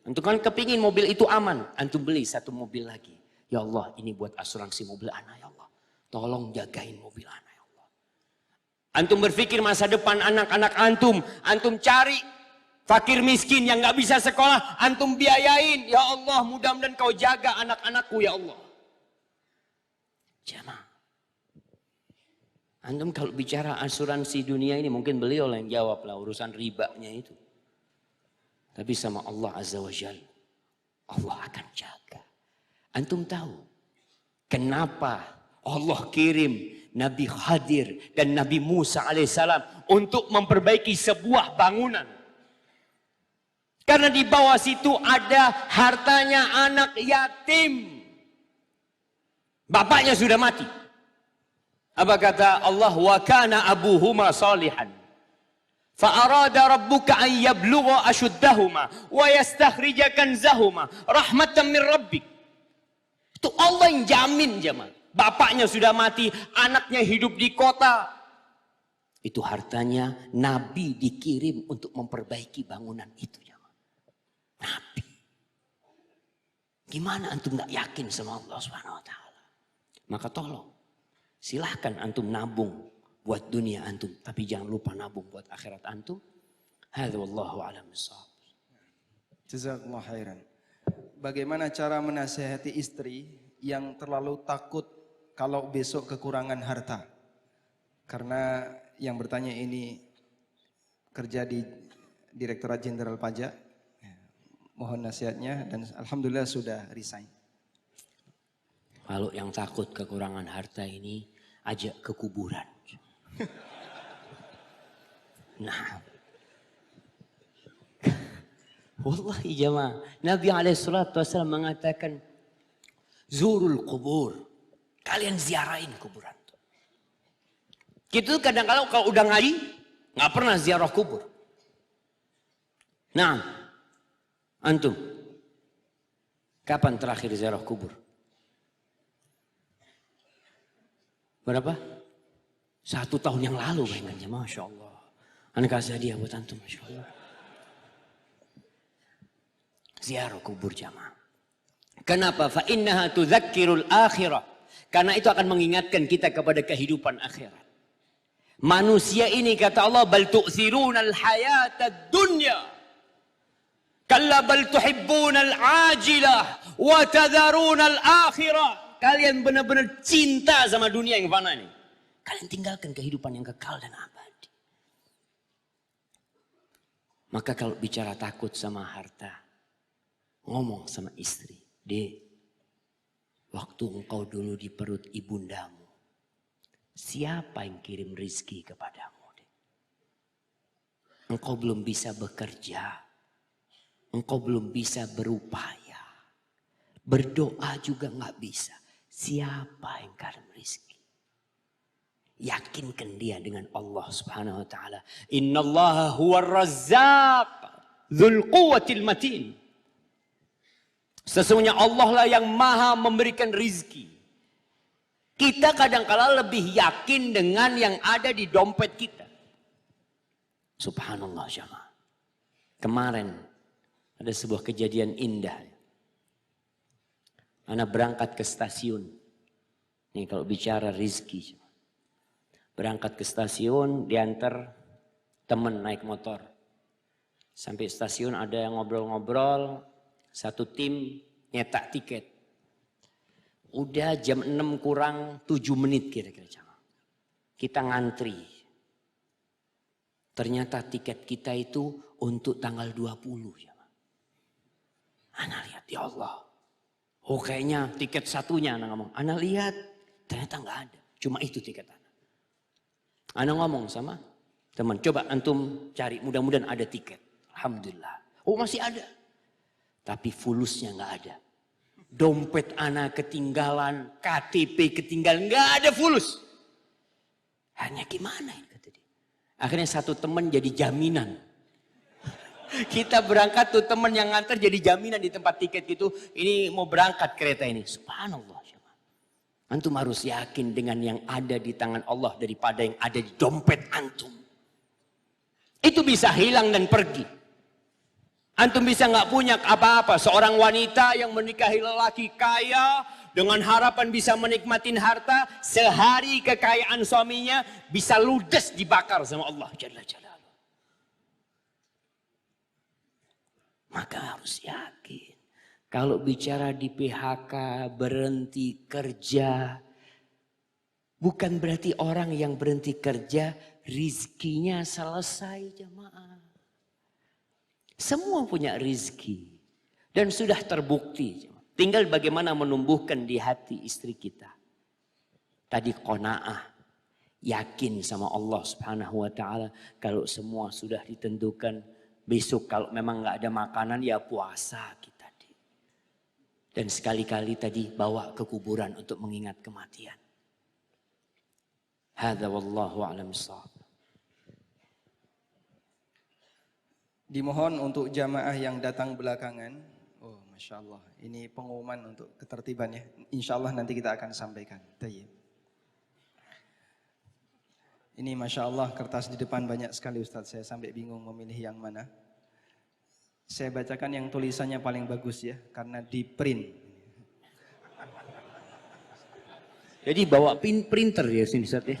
Antum kan kepingin mobil itu aman. Antum beli satu mobil lagi. Ya Allah, ini buat asuransi mobil anak ya Allah. Tolong jagain mobil anak. Antum berpikir masa depan anak-anak antum. Antum cari fakir miskin yang gak bisa sekolah. Antum biayain. Ya Allah, mudah-mudahan kau jaga anak-anakku ya Allah. Jamaah. Antum kalau bicara asuransi dunia ini mungkin beliau yang jawab lah urusan ribanya itu. Tapi sama Allah Azza wa Jalla, Allah akan jaga. Antum tahu kenapa Allah kirim Nabi Khadir dan Nabi Musa alaihissalam untuk memperbaiki sebuah bangunan. Karena di bawah situ ada hartanya anak yatim. Bapaknya sudah mati. Apa kata Allah? Wa kana abuhuma salihan. Fa'arada rabbuka an yablugha ashuddahuma wa yastakhrija kanzahuma rahmatan min rabbik. Itu Allah yang jamin jemaah. Bapaknya sudah mati, anaknya hidup di kota. Itu hartanya Nabi dikirim untuk memperbaiki bangunan itu. Nabi. Gimana antum gak yakin sama Allah Subhanahu wa taala? Maka tolong silahkan antum nabung buat dunia antum, tapi jangan lupa nabung buat akhirat antum. Hadza wallahu a'lam bissawab. Jazakallahu khairan. Bagaimana cara menasihati istri yang terlalu takut kalau besok kekurangan harta? Karena yang bertanya ini kerja di Direktorat Jenderal Pajak. Mohon nasihatnya dan alhamdulillah sudah resign. Kalau yang takut kekurangan harta ini ajak ke kuburan. Nah. Wallahi jemaah, Nabi SAW mengatakan zurul kubur. Kalian ziarahin kuburan. Kita kadang-kadang kalau udah ngaji, nggak pernah ziarah kubur. Nah, antum, kapan terakhir ziarah kubur? Berapa? 1 tahun yang lalu bayangkannya, Masya Allah. Anak kasih hadiah buat antum, Masya Allah. Ziarah kubur jamaah. Kenapa? Fa innaha tudzakkirul akhirah. Karena itu akan mengingatkan kita kepada kehidupan akhirat. Manusia ini kata Allah bal tu'thirunal hayatad dunya. Kalla bal tuhibbunal ajilah wa tadharunal akhirah. Kalian benar-benar cinta sama dunia yang fana ini. Kalian tinggalkan kehidupan yang kekal dan abadi. Maka kalau bicara takut sama harta, ngomong sama istri, Dek, waktu engkau dulu di perut ibundamu, siapa yang kirim rizki kepadamu? Dek? Engkau belum bisa bekerja, engkau belum bisa berupaya, berdoa juga nggak bisa. Siapa yang kirim rizki? Yakinkan dia dengan Allah Subhanahu wa taala. Innallaha huwar razzaq dzul quwwatil matin. Sesungguhnya Allah lah yang maha memberikan rizki. Kita kadang-kala lebih yakin dengan yang ada di dompet kita. Subhanallah jamaah. Kemarin ada sebuah kejadian indah. Anak berangkat ke stasiun. Nih kalau bicara rizki. Berangkat ke stasiun, diantar temen naik motor. Sampai stasiun ada yang ngobrol-ngobrol. Satu tim nyetak tiket. Udah jam 6 kurang 7 menit kira-kira. Kita ngantri. Ternyata tiket kita itu untuk tanggal 20. Ana lihat ya Allah. Oh kayaknya tiket satunya Ana ngomong. Ana lihat ternyata nggak ada. Cuma itu tiket Ana. Ana ngomong sama teman. Coba antum cari mudah-mudahan ada tiket. Alhamdulillah. Oh masih ada. Tapi fulusnya nggak ada. Dompet Ana ketinggalan, KTP ketinggalan, nggak ada fulus. Hanya gimana ini kata dia. Akhirnya satu teman jadi jaminan. Kita berangkat tuh teman yang nganter jadi jaminan di tempat tiket gitu. Ini mau berangkat kereta ini. Subhanallah. Antum harus yakin dengan yang ada di tangan Allah daripada yang ada di dompet antum. Itu bisa hilang dan pergi. Antum bisa nggak punya apa-apa. Seorang wanita yang menikahi lelaki kaya dengan harapan bisa menikmatin harta, sehari kekayaan suaminya bisa ludes dibakar sama Allah Jalla Jalla. Maka harus yakin. Kalau bicara di PHK, berhenti kerja. Bukan berarti orang yang berhenti kerja, rizkinya selesai jemaah. Semua punya rizki. Dan sudah terbukti. Tinggal bagaimana menumbuhkan di hati istri kita. Tadi qanaah. Yakin sama Allah subhanahu wa ta'ala. Kalau semua sudah ditentukan. Besok kalau memang nggak ada makanan ya puasa kita. Dan sekali-kali tadi bawa ke kuburan untuk mengingat kematian. Hadza wallahu a'lam bissawab. Dimohon untuk jamaah yang datang belakangan. Oh, Masya Allah. Ini pengumuman untuk ketertiban ya. Insya Allah nanti kita akan sampaikan. Tayyib. Ini Masya Allah kertas di depan banyak sekali Ustadz. Saya sampai bingung memilih yang mana. Saya bacakan yang tulisannya paling bagus ya. Karena di print. Jadi bawa printer ya sini Ustadz ya.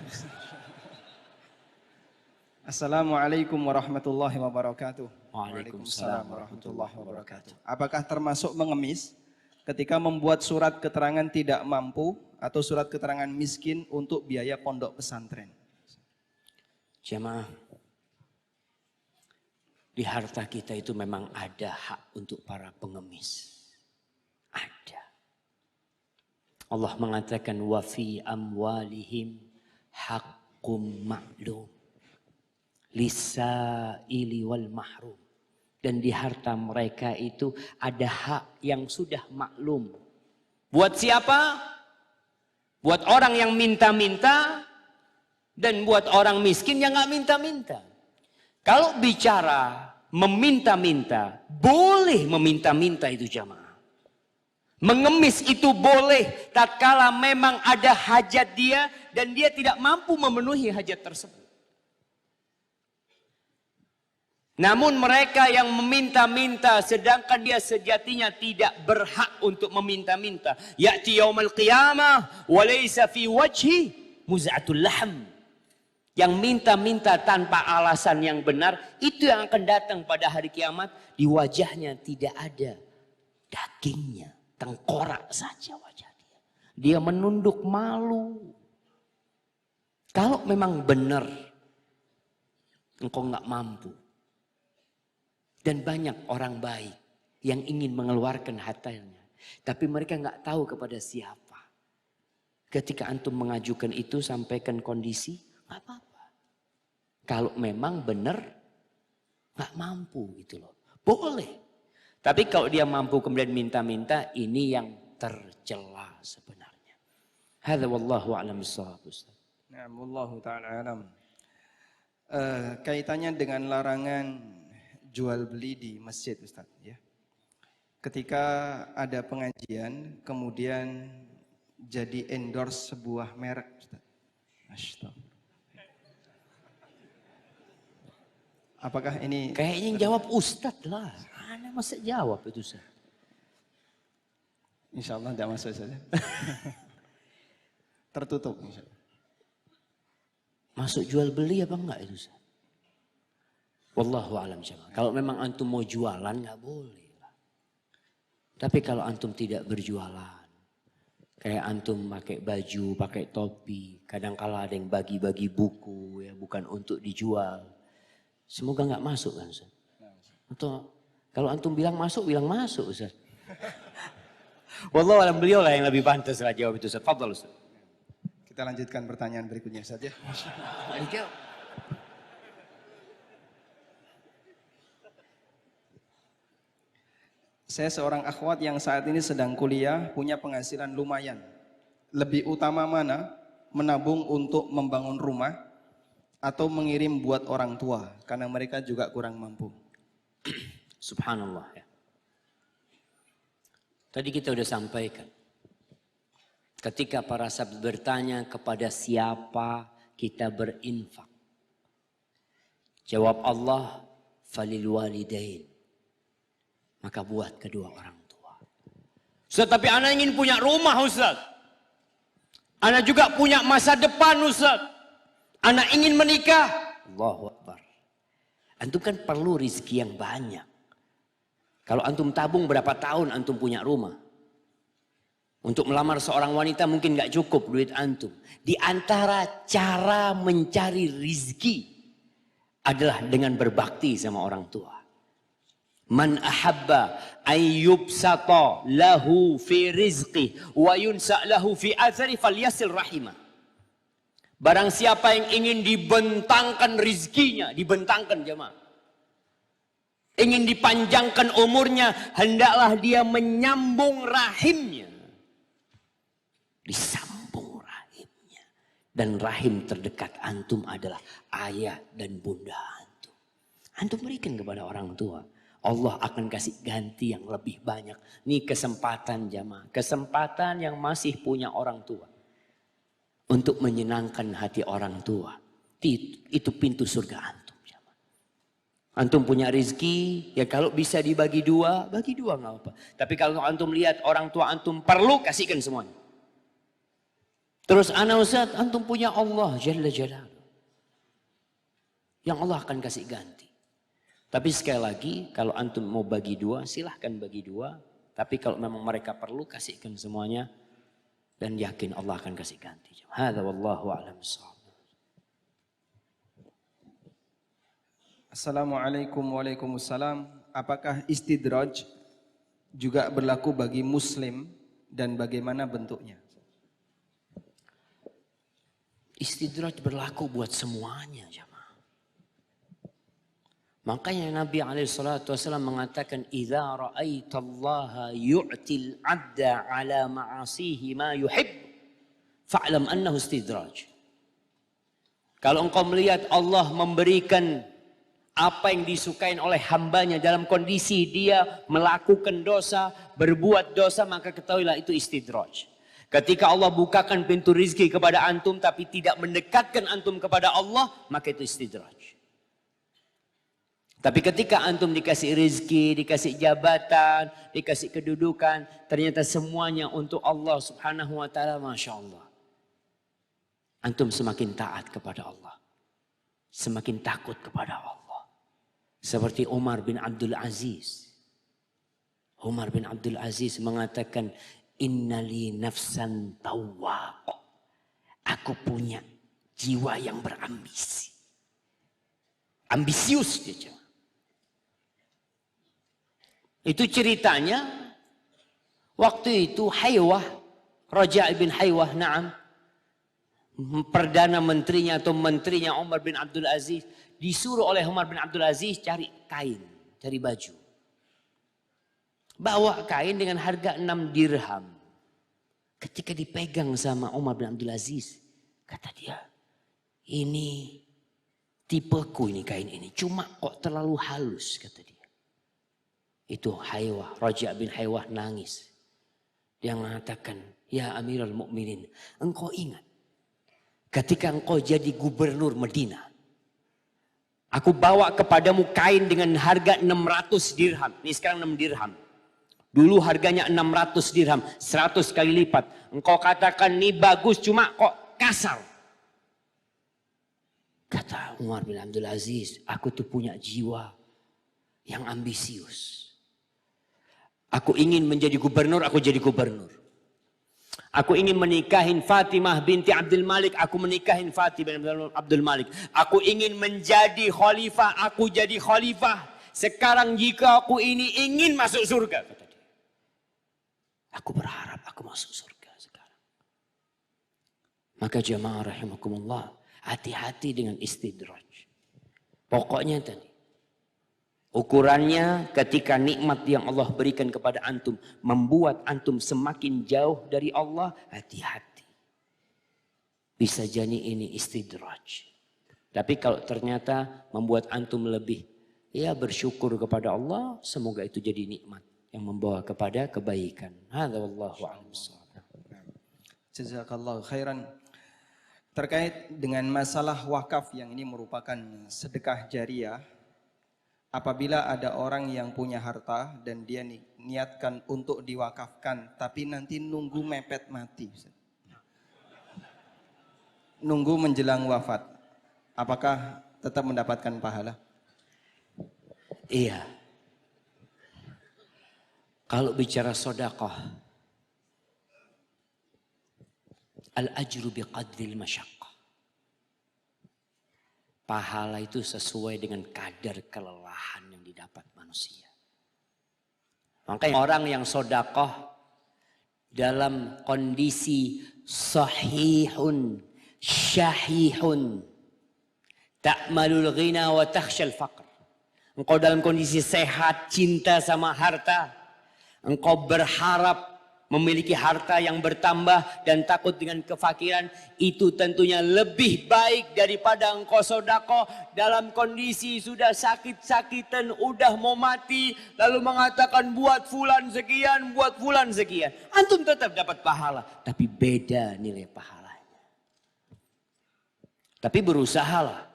Assalamualaikum warahmatullahi wabarakatuh. Waalaikumsalam warahmatullahi wabarakatuh. Apakah termasuk mengemis ketika membuat surat keterangan tidak mampu atau surat keterangan miskin untuk biaya pondok pesantren? Jemaah, di harta kita itu memang ada hak untuk para pengemis. Ada. Allah mengatakan wa fi amwalihim haqqum ma'lum lisaili wal mahrum. Dan di harta mereka itu ada hak yang sudah maklum. Buat siapa? Buat orang yang minta-minta. Dan buat orang miskin yang nggak minta-minta. Kalau bicara meminta-minta, boleh meminta-minta itu jamaah. Mengemis itu boleh tatkala memang ada hajat dia dan dia tidak mampu memenuhi hajat tersebut. Namun mereka yang meminta-minta sedangkan dia sejatinya tidak berhak untuk meminta-minta. Ya'ti yaumal qiyamah wa laysa fi wajhi muz'atul lahm. Yang minta-minta tanpa alasan yang benar, itu yang akan datang pada hari kiamat. Di wajahnya tidak ada dagingnya, tengkorak saja wajah dia. Dia menunduk malu. Kalau memang benar, engkau nggak mampu. Dan banyak orang baik yang ingin mengeluarkan hartanya. Tapi mereka nggak tahu kepada siapa. Ketika antum mengajukan itu, sampaikan kondisi, nggak apa-apa. Kalau memang benar nggak mampu gitu loh. Boleh. Tapi kalau dia mampu kemudian minta-minta, ini yang tercela sebenarnya. Hadza wallahu a'lam bissawab. Nah, wallahu ta'ala alam. Kaitannya dengan larangan jual beli di masjid Ustaz ya. Ketika ada pengajian kemudian jadi endorse sebuah merek Ustaz. Astagfirullah. Apakah ini kayaknya yang jawab Ustadz lah. Ana masa jawab itu Ustaz. Insya Allah tidak masuk saja. Tertutup insya Allah. Masuk jual beli apa enggak itu Ustaz? Wallahu a'lam jamaah. Kalau memang antum mau jualan nggak boleh lah. Tapi kalau antum tidak berjualan, kayak antum pakai baju, pakai topi, kadang-kala ada yang bagi-bagi buku ya bukan untuk dijual. Semoga nggak masuk kan Ustaz? Atau kalau antum bilang masuk Ustaz. Wallahu a'lam, beliau lah yang lebih pantas lah jawab itu Ustaz. Fadhal Ustaz. Kita lanjutkan pertanyaan berikutnya saja. Saya seorang akhwat yang saat ini sedang kuliah, punya penghasilan lumayan. Lebih utama mana? Menabung untuk membangun rumah atau mengirim buat orang tua karena mereka juga kurang mampu. Subhanallah ya. Tadi kita sudah sampaikan. Ketika para sahabat bertanya kepada siapa kita berinfak. Jawab Allah, falil walidain. Maka buat kedua orang tua. Ustaz, tapi anak ingin punya rumah Ustaz. Anak juga punya masa depan Ustaz. Anak ingin menikah. Allahu Akbar. Antum kan perlu rizki yang banyak. Kalau antum tabung berapa tahun antum punya rumah. Untuk melamar seorang wanita mungkin gak cukup duit antum. Di antara cara mencari rizki adalah dengan berbakti sama orang tua. Man ahabba ayyubsata lahu fi rizqi wa yunsa lahu fi athari falyasil rahimah. Barang siapa yang ingin dibentangkan rizkinya, dibentangkan jemaah. Ingin dipanjangkan umurnya, hendaklah dia menyambung rahimnya. Disambung rahimnya. Dan rahim terdekat antum adalah ayah dan bunda antum. Antum berikan kepada orang tua. Allah akan kasih ganti yang lebih banyak. Ini kesempatan jamaah. Kesempatan yang masih punya orang tua. Untuk menyenangkan hati orang tua. Itu pintu surga antum jamaah. Antum punya rezeki, ya kalau bisa dibagi dua, bagi dua nggak apa. Tapi kalau antum lihat orang tua antum perlu, kasihkan semuanya. Terus ana Ustaz, antum punya Allah Jalla Jalaluh. Yang Allah akan kasih ganti. Tapi sekali lagi, kalau antum mau bagi dua, silahkan bagi dua. Tapi kalau memang mereka perlu, kasihkan semuanya. Dan yakin Allah akan kasih ganti. Hadza wallahu a'lam bissawab. Assalamualaikum waalaikumsalam. Apakah istidraj juga berlaku bagi muslim dan bagaimana bentuknya? Istidraj berlaku buat semuanya jamaah. Makanya Nabi SAW mengatakan idza ra'aitallaha yu'til 'abda 'ala ma'asihi ma yuhib fa'lam annahu istidraj. Kalau engkau melihat Allah memberikan apa yang disukai oleh hambanya dalam kondisi dia melakukan dosa, berbuat dosa, maka ketahuilah itu istidraj. Ketika Allah bukakan pintu rizki kepada antum tapi tidak mendekatkan antum kepada Allah, maka itu istidraj. Tapi ketika antum dikasih rizki, dikasih jabatan, dikasih kedudukan, ternyata semuanya untuk Allah subhanahu wa ta'ala, Masya Allah. Antum semakin taat kepada Allah. Semakin takut kepada Allah. Seperti Umar bin Abdul Aziz. Umar bin Abdul Aziz mengatakan, innali nafsan tawwaq. Aku punya jiwa yang berambisi. Ambisius dia. Itu ceritanya waktu itu Haywah, Raja' bin Haywah, na'am. Perdana menterinya atau menterinya Umar bin Abdul Aziz disuruh oleh Umar bin Abdul Aziz cari kain, cari baju. Bawa kain dengan harga 6 dirham. Ketika dipegang sama Umar bin Abdul Aziz, kata dia, ini tipeku ini kain ini, cuma kok terlalu halus, kata dia. Itu Haywah, Raja' bin Haywah nangis. Dia mengatakan, ya Amirul Mukminin, engkau ingat ketika engkau jadi gubernur Medina, aku bawa kepadamu kain dengan harga 600 dirham. Ini sekarang 6 dirham. Dulu harganya 600 dirham, 100 kali lipat. Engkau katakan ini bagus cuma kok kasar. Kata Umar bin Abdul Aziz, aku tuh punya jiwa yang ambisius. Aku ingin menjadi gubernur, aku jadi gubernur. Aku ingin menikahin Fatimah binti Abdul Malik, aku menikahin Fatimah bin Abdul Malik. Aku ingin menjadi khalifah, aku jadi khalifah. Sekarang jika aku ini ingin masuk surga, kata dia. Aku berharap aku masuk surga sekarang. Maka jamaah rahimakumullah, hati-hati dengan istidraj. Pokoknya tadi, ukurannya ketika nikmat yang Allah berikan kepada antum membuat antum semakin jauh dari Allah, hati-hati. Bisa jadi ini istidraj. Tapi kalau ternyata membuat antum lebih, ya bersyukur kepada Allah, semoga itu jadi nikmat yang membawa kepada kebaikan. Hadza wallahu a'lam. Jazakallahu khairan. Terkait dengan masalah wakaf yang ini merupakan sedekah jariah, apabila ada orang yang punya harta dan dia niatkan untuk diwakafkan, tapi nanti nunggu mepet mati, nunggu menjelang wafat, apakah tetap mendapatkan pahala? Iya. Kalau bicara sedekah, al-ajru biqadril masyaqqah. Pahala itu sesuai dengan kadar kelelahan yang didapat manusia. Makanya orang yang sedekah dalam kondisi sahihun, syahihun, ta'malul ghina wa takhshal faqr. Engkau dalam kondisi sehat, cinta sama harta. Engkau berharap memiliki harta yang bertambah dan takut dengan kefakiran. Itu tentunya lebih baik daripada engkau sedekah dalam kondisi sudah sakit-sakitan, udah mau mati. Lalu mengatakan buat fulan sekian, buat fulan sekian. Antum tetap dapat pahala. Tapi beda nilai pahalanya. Tapi berusahalah.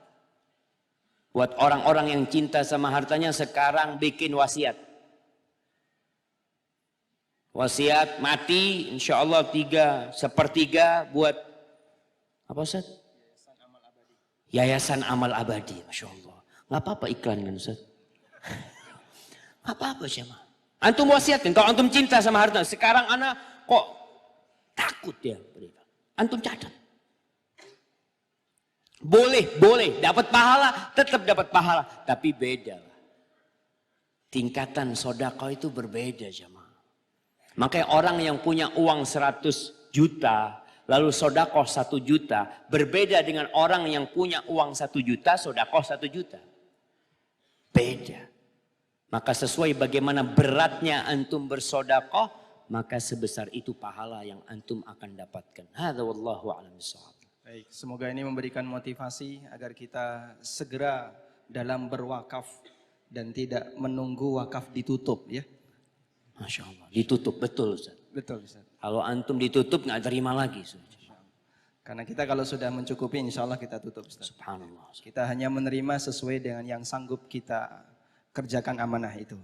Buat orang-orang yang cinta sama hartanya sekarang bikin wasiat. Wasiat mati insya Allah 3/4 buat apa Ustaz? Yayasan Amal Abadi. Masya Allah. Gak apa-apa iklan kan Ustaz? Gak apa-apa Syama. Antum wasiatin kalau antum cinta sama harta. Sekarang anak kok takut ya. Antum catat. Boleh dapat pahala, tetap dapat pahala, tapi beda. Tingkatan sedekah itu berbeda jemaah. Makanya orang yang punya uang 100 juta, lalu sedekah 1 juta, berbeda dengan orang yang punya uang 1 juta, sedekah 1 juta. Beda. Maka sesuai bagaimana beratnya antum bersedekah, maka sebesar itu pahala yang antum akan dapatkan. Hadza wallahu a'lam bishawab. Baik, semoga ini memberikan motivasi agar kita segera dalam berwakaf dan tidak menunggu wakaf ditutup ya. Masya Allah, ditutup betul Ustaz. Betul Ustaz. Kalau antum ditutup nggak terima lagi. Karena kita kalau sudah mencukupi insya Allah kita tutup Ustaz. Subhanallah. Kita hanya menerima sesuai dengan yang sanggup kita kerjakan amanah itu.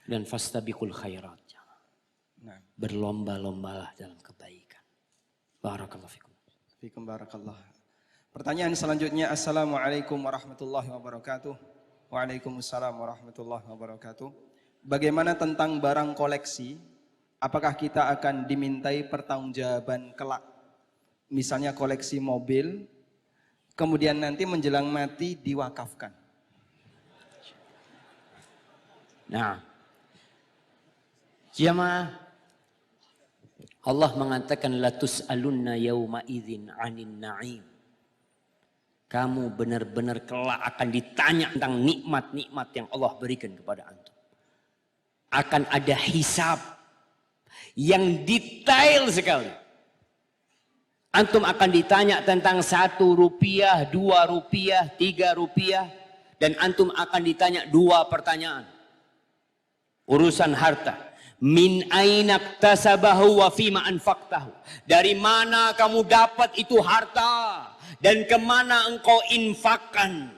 Dan fastabiqul khairat. Nah. Berlomba-lombalah dalam kebaikan. Barakallahu fikum. Fikum barakallah. Pertanyaan selanjutnya, Assalamualaikum warahmatullahi wabarakatuh. Waalaikumsalam warahmatullahi wabarakatuh. Bagaimana tentang barang koleksi? Apakah kita akan dimintai pertanggungjawaban kelak? Misalnya koleksi mobil, kemudian nanti menjelang mati diwakafkan. Nah, jamaah, Allah mengatakan la tus'alunna yauma idzin 'anil na'im. Kamu benar-benar kelak akan ditanya tentang nikmat-nikmat yang Allah berikan kepada antum. Akan ada hisab yang detail sekali. Antum akan ditanya tentang 1 rupiah, 2 rupiah, 3 rupiah. Dan antum akan ditanya 2 pertanyaan. Urusan harta. Min aina iktasabahu wa fima anfaqtahu. Dari mana kamu dapat itu harta. Dan kemana engkau infakkan.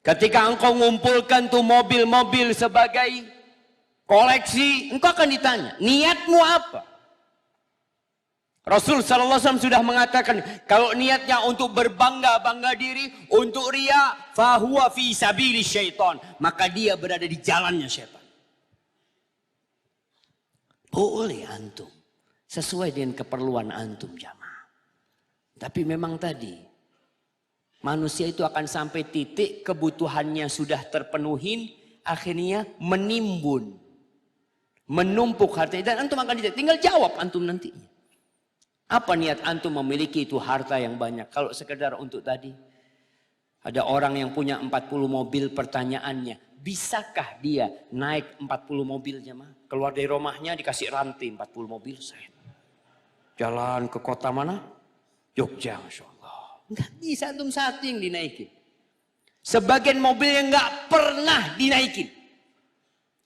Ketika engkau ngumpulkan tuh mobil-mobil sebagai koleksi, engkau akan ditanya, niatmu apa? Rasul SAW sudah mengatakan, kalau niatnya untuk berbangga-bangga diri, untuk riya, fahuwa fi sabili syaitan. Maka dia berada di jalannya syaitan. Boleh antum, sesuai dengan keperluan antum jamaah. Tapi memang tadi, manusia itu akan sampai titik kebutuhannya sudah terpenuhi, akhirnya menimbun. Menumpuk harta dan antum akan ditanya. Tinggal jawab antum nantinya. Apa niat antum memiliki itu harta yang banyak? Kalau sekedar untuk tadi. Ada orang yang punya 40 mobil, pertanyaannya. Bisakah dia naik 40 mobil jemaah? Keluar dari rumahnya dikasih rantai 40 mobil. Jalan ke kota mana? Jogja, Masya Allah. Nggak bisa antum satu yang dinaikin. Sebagian mobil yang nggak pernah dinaikin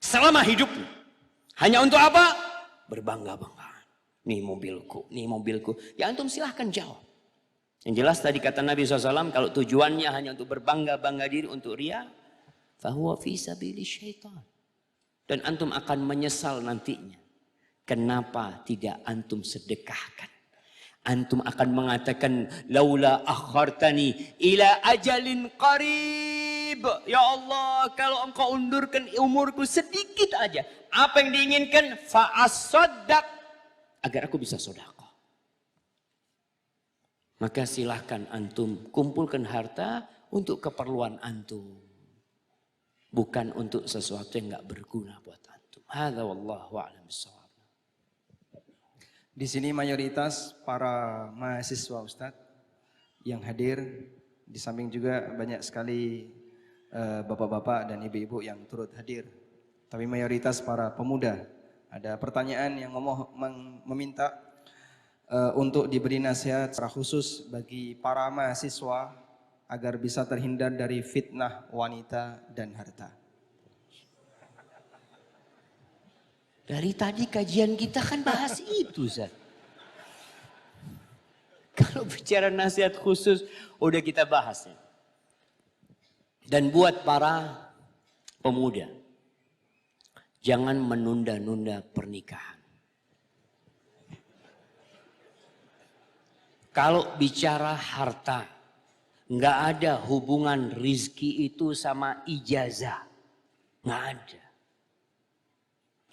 selama hidupnya. Hanya untuk apa? Berbangga-banggaan. Nih mobilku, nih mobilku. Ya antum silahkan jawab. Yang jelas tadi kata Nabi SAW, kalau tujuannya hanya untuk berbangga-bangga diri, untuk ria, fahuwa fi sabili syaitan. Dan antum akan menyesal nantinya. Kenapa tidak antum sedekahkan? Antum akan mengatakan, laula akhartani ila ajalin qarib. Ya Allah, kalau engkau undurkan umurku sedikit aja. Apa yang diinginkan? Fa'as-saddaq. Agar aku bisa sedekah. Maka silahkan antum kumpulkan harta untuk keperluan antum. Bukan untuk sesuatu yang enggak berguna buat antum. Hadza wallahu a'lam bissawab. Di sini mayoritas para mahasiswa Ustadz yang hadir, di samping juga banyak sekali bapak-bapak dan ibu-ibu yang turut hadir. Tapi mayoritas para pemuda. Ada pertanyaan yang meminta untuk diberi nasihat secara khusus bagi para mahasiswa agar bisa terhindar dari fitnah wanita dan harta. Dari tadi kajian kita kan bahas itu, Ustaz. Kalau bicara nasihat khusus, udah kita bahas. Ya. Dan buat para pemuda, jangan menunda-nunda pernikahan. Kalau bicara harta, nggak ada hubungan rizki itu sama ijazah. Nggak ada.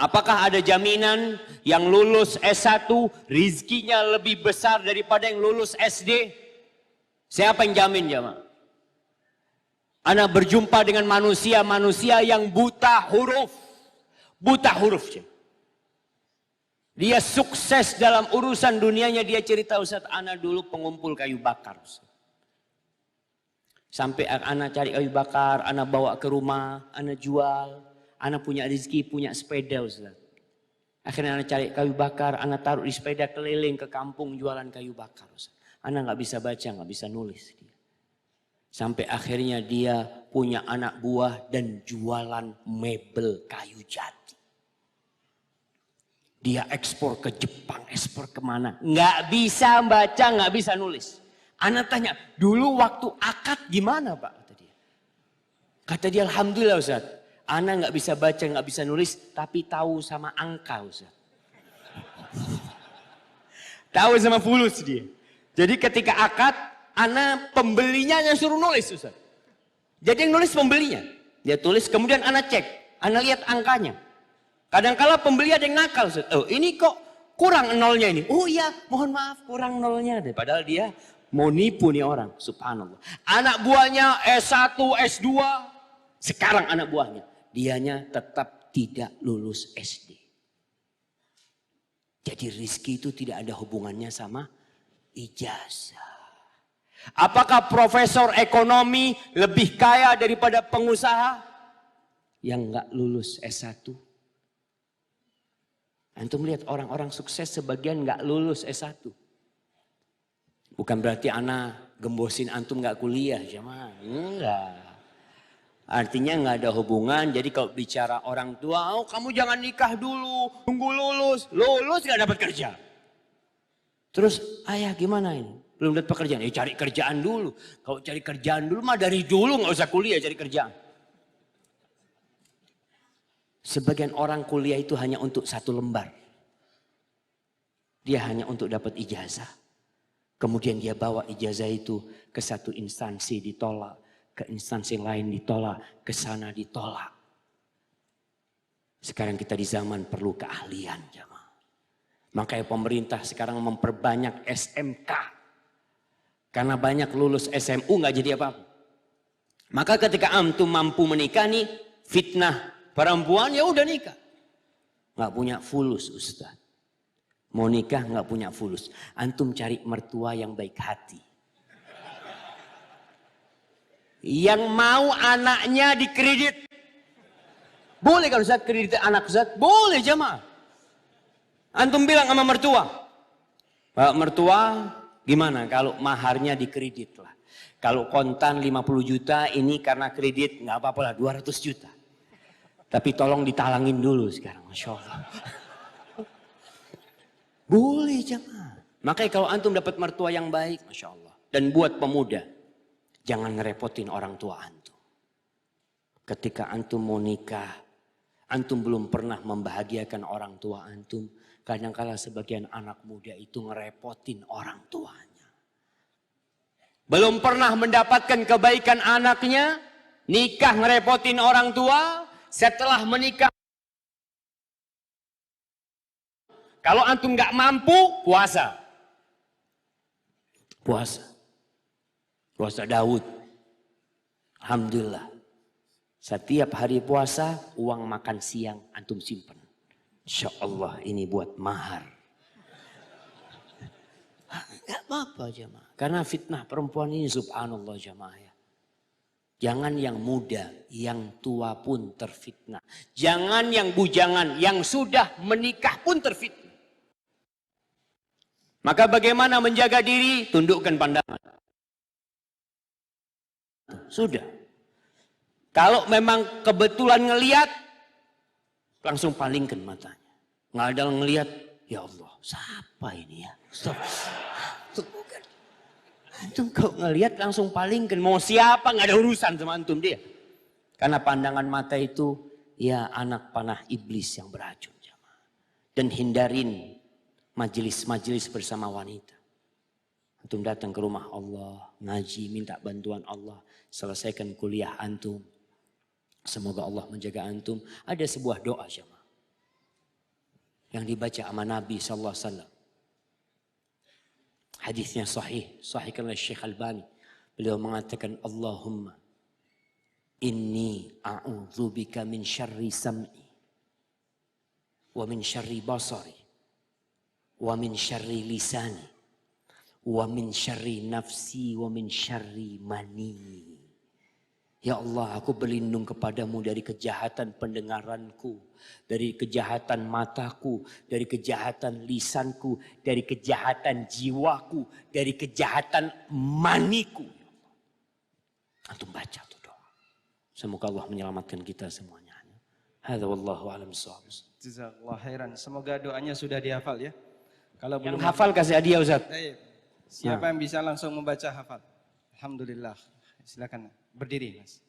Apakah ada jaminan yang lulus S1 rizkinya lebih besar daripada yang lulus SD? Siapa yang jamin jemaah? Ana berjumpa dengan manusia yang buta huruf. Buta huruf. Dia sukses dalam urusan dunianya. Dia cerita, Ustaz, ana dulu pengumpul kayu bakar. Ustaz. Sampai ana cari kayu bakar, ana bawa ke rumah, ana jual. Anak punya rezeki, punya sepeda, Ustaz. Akhirnya anak cari kayu bakar, anak taruh di sepeda keliling ke kampung jualan kayu bakar, Ustaz. Anak nggak bisa baca, nggak bisa nulis. Sampai akhirnya dia punya anak buah dan jualan mebel kayu jati. Dia ekspor ke Jepang, ekspor kemana. Nggak bisa baca, nggak bisa nulis. Anak tanya, dulu waktu akad gimana Pak? Kata dia. Kata dia, alhamdulillah Ustaz. Anak nggak bisa baca, nggak bisa nulis, tapi tahu sama angka, Ustaz. Tahu sama fulus dia. Jadi ketika akad, anak pembelinya yang suruh nulis, Ustaz. Jadi yang nulis pembelinya. Dia tulis, kemudian anak cek. Anak lihat angkanya. Kadang-kala pembeli ada yang nakal, Ustaz. Oh ini kok kurang nolnya ini. Oh iya, mohon maaf kurang nolnya. Padahal dia mau nipu nih orang, subhanallah. Anak buahnya S1, S2. Sekarang anak buahnya. Dianya tetap tidak lulus SD. Jadi rizki itu tidak ada hubungannya sama ijazah. Apakah profesor ekonomi lebih kaya daripada pengusaha yang nggak lulus S1? Antum lihat orang-orang sukses sebagian nggak lulus S1. Bukan berarti anak gembosin antum nggak kuliah, jemaah. Enggak. Artinya nggak ada hubungan. Jadi kalau bicara orang tua, oh kamu jangan nikah dulu, tunggu lulus. Lulus nggak dapat kerja. Terus ayah gimana ini? Belum dapat pekerjaan, ya cari kerjaan dulu. Kalau cari kerjaan dulu mah dari dulu nggak usah kuliah cari kerjaan. Sebagian orang kuliah itu hanya untuk 1 lembar. Dia hanya untuk dapat ijazah. Kemudian dia bawa ijazah itu ke satu instansi ditolak. Ke instansi lain ditolak, ke sana ditolak. Sekarang kita di zaman perlu keahlian, jemaah. Makanya pemerintah sekarang memperbanyak SMK. Karena banyak lulus SMU nggak jadi apa-apa. Maka ketika antum mampu menikah nih, fitnah perempuan ya udah nikah. Nggak punya fulus, Ustaz. Mau nikah nggak punya fulus. Antum cari mertua yang baik hati. Yang mau anaknya dikredit. Boleh kan Ustaz kredit anak Ustaz? Boleh jemaah. Antum bilang sama mertua. Pak mertua, Gimana kalau maharnya dikredit lah. Kalau kontan 50 juta ini karena kredit nggak apa-apa lah 200 juta. Tapi tolong ditalangin dulu sekarang, Masya Allah. Boleh jemaah. Makanya kalau antum dapat mertua yang baik, Masya Allah. Dan buat pemuda, jangan ngerepotin orang tua antum. Ketika antum mau nikah, antum belum pernah membahagiakan orang tua antum. Kadang-kala sebagian anak muda itu ngerepotin orang tuanya. Belum pernah mendapatkan kebaikan anaknya, nikah ngerepotin orang tua, setelah menikah. Kalau antum nggak mampu, puasa. Puasa Daud. Alhamdulillah. Setiap hari puasa, uang makan siang antum simpen. Insya Allah ini buat mahar. Gak apa-apa jemaah. Karena fitnah perempuan ini subhanallah jemaah ya. Jangan yang muda, yang tua pun terfitnah. Jangan yang bujangan, yang sudah menikah pun terfitnah. Maka bagaimana menjaga diri? Tundukkan pandangan. Sudah. Kalau memang kebetulan ngelihat, langsung palingkan matanya. Nggak ada ngelihat, ya Allah, siapa ini ya? Stop. Bukan. Antum kalau ngelihat langsung palingkan. Mau siapa nggak ada urusan sama antum dia. Karena pandangan mata itu ya anak panah iblis yang beracun. Dan hindarin majelis-majelis bersama wanita. Antum datang ke rumah Allah, ngaji, minta bantuan Allah, selesaikan kuliah antum. Semoga Allah menjaga antum. Ada sebuah doa jemaah yang dibaca sama Nabi sallallahu alaihi wasallam. Hadisnya sahihkan oleh Syekh Albani. Beliau mengatakan, Allahumma inni a'udzubika min syarri sam'i wa min syarri basari wa min syarri lisani wa min syarri nafsi wa min syarri mani. Ya Allah, aku berlindung kepadamu dari kejahatan pendengaranku, dari kejahatan mataku, dari kejahatan lisanku, dari kejahatan jiwaku, dari kejahatan maniku. Antum baca tuh doa. Semoga Allah menyelamatkan kita semuanya. Hadza wallahu a'lam bissawab. Jazakallah khairan. Semoga doanya sudah dihafal ya. Kalau Yang belum hafal kasih hadiah Ustaz. Siapa yang bisa langsung membaca hafal? Alhamdulillah. Silakan berdiri Mas.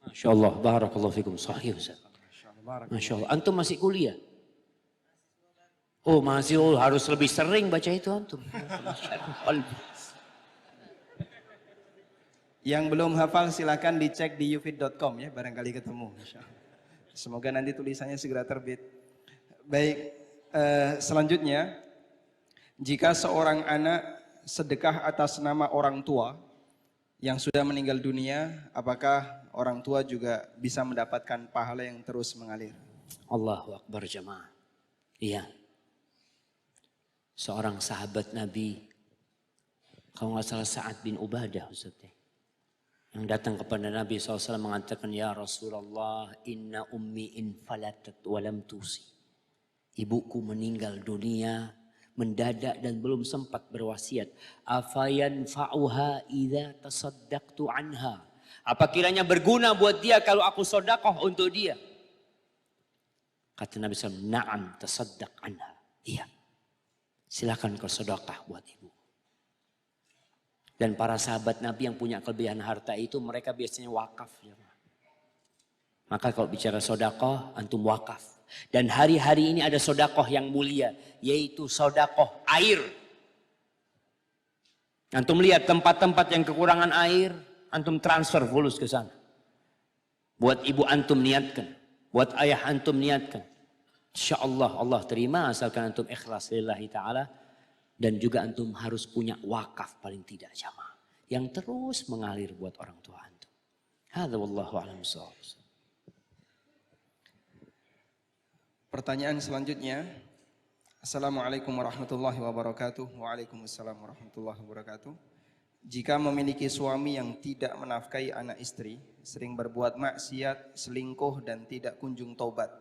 Masya Allah, barakallahu fikum, sahih Ustaz. Masya Allah, antum masih kuliah? Oh masih, harus lebih sering baca itu antum. Yang belum hafal silakan dicek di yufid.com ya, barangkali ketemu. Semoga nanti tulisannya segera terbit. Baik, selanjutnya, jika seorang anak sedekah atas nama orang tua yang sudah meninggal dunia, apakah orang tua juga bisa mendapatkan pahala yang terus mengalir? Allahu Akbar jemaah. Iya. Seorang sahabat Nabi, kalau nggak salah Sa'ad bin Ubadah Ustaz, yang datang kepada Nabi SAW mengatakan, ya Rasulullah, inna ummi infalatat walam tusi. Ibuku meninggal dunia mendadak dan belum sempat berwasiat. Afayan fa'uha idza tasaddaqtu anha. Apa kiranya berguna buat dia kalau aku sodakoh untuk dia? Kata Nabi SAW, na'am tasaddaq anha. Iya, silakan kau sedekah buat ibu. Dan para sahabat Nabi yang punya kelebihan harta itu mereka biasanya wakaf. Ya. Maka kalau bicara sodakoh, antum wakaf. Dan hari-hari ini ada sodakoh yang mulia, yaitu sodakoh air. Antum lihat tempat-tempat yang kekurangan air, antum transfer fulus ke sana. Buat ibu antum niatkan, buat ayah antum niatkan. Insya Allah Allah terima asalkan antum ikhlas lillahi ta'ala. Dan juga antum harus punya wakaf paling tidak jamaah. Yang terus mengalir buat orang tua antum. Hadza wallahu a'lam bissawab. Pertanyaan selanjutnya. Assalamualaikum warahmatullahi wabarakatuh. Waalaikumsalam warahmatullahi wabarakatuh. Jika memiliki suami yang tidak menafkahi anak istri, sering berbuat maksiat, selingkuh dan tidak kunjung taubat,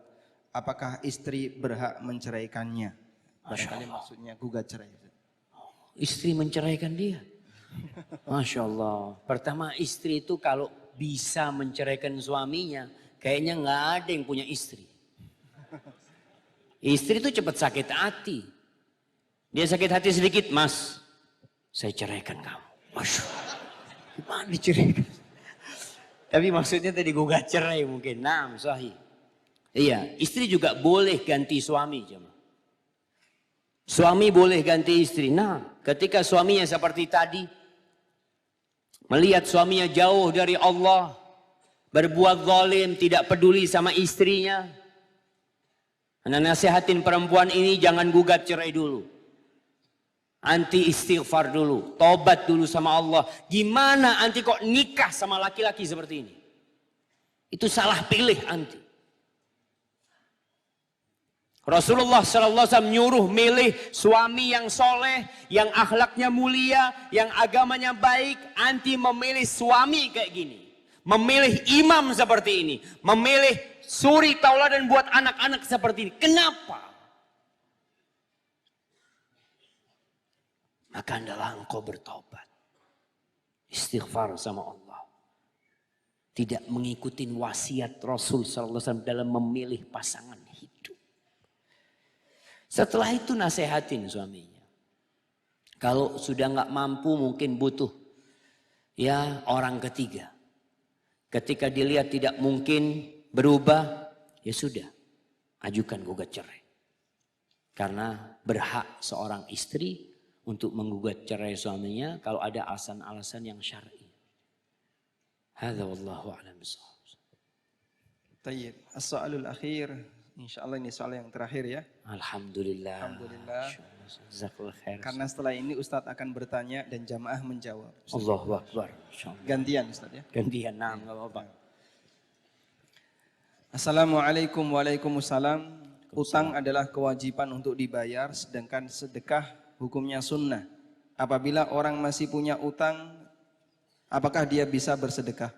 apakah istri berhak menceraikannya? Barangkali maksudnya gugat cerai. Istri menceraikan dia. Masya Allah. Pertama istri itu kalau bisa menceraikan suaminya, kayaknya nggak ada yang punya istri. Istri itu cepat sakit hati. Dia sakit hati sedikit, mas, saya ceraikan kamu. Masya Allah. Gimana diceraikan? Tapi maksudnya tadi gugat cerai mungkin. Nah, sahih. Iya, istri juga boleh ganti suami. Suami boleh ganti istri. Nah, ketika suaminya seperti tadi, melihat suaminya jauh dari Allah, berbuat zalim, tidak peduli sama istrinya. Anda nasihatin perempuan ini jangan gugat cerai dulu. Anti istighfar dulu, tobat dulu sama Allah. Gimana anti kok nikah sama laki-laki seperti ini? Itu salah pilih anti. Rasulullah SAW nyuruh milih suami yang soleh, yang akhlaknya mulia, yang agamanya baik. Anti memilih suami kayak gini. Memilih imam seperti ini. Memilih suri tauladan buat anak-anak seperti ini. Kenapa? Maka adalah engkau bertobat. Istighfar sama Allah. Tidak mengikuti wasiat Rasul SAW dalam memilih pasangan hidup. Setelah itu nasehatin suaminya. Kalau sudah nggak mampu mungkin butuh ya orang ketiga. Ketika dilihat tidak mungkin berubah, ya sudah, ajukan gugat cerai. Karena berhak seorang istri untuk menggugat cerai suaminya kalau ada alasan-alasan yang syar'i. Hadza wallahu a'lam bishawab. Tayyib. As-soalul akhir, insyaallah ini soal yang terakhir ya. Alhamdulillah. Alhamdulillah. Jazakallah khair. Karena setelah ini Ustadz akan bertanya dan jamaah menjawab. Allahu Akbar. Insyaallah. Gantian Ustadz ya. Gantian, nah, enggak apa-apa. Assalamualaikum waalaikumsalam. Utang adalah kewajiban untuk dibayar, sedangkan sedekah hukumnya sunnah. Apabila orang masih punya utang, apakah dia bisa bersedekah?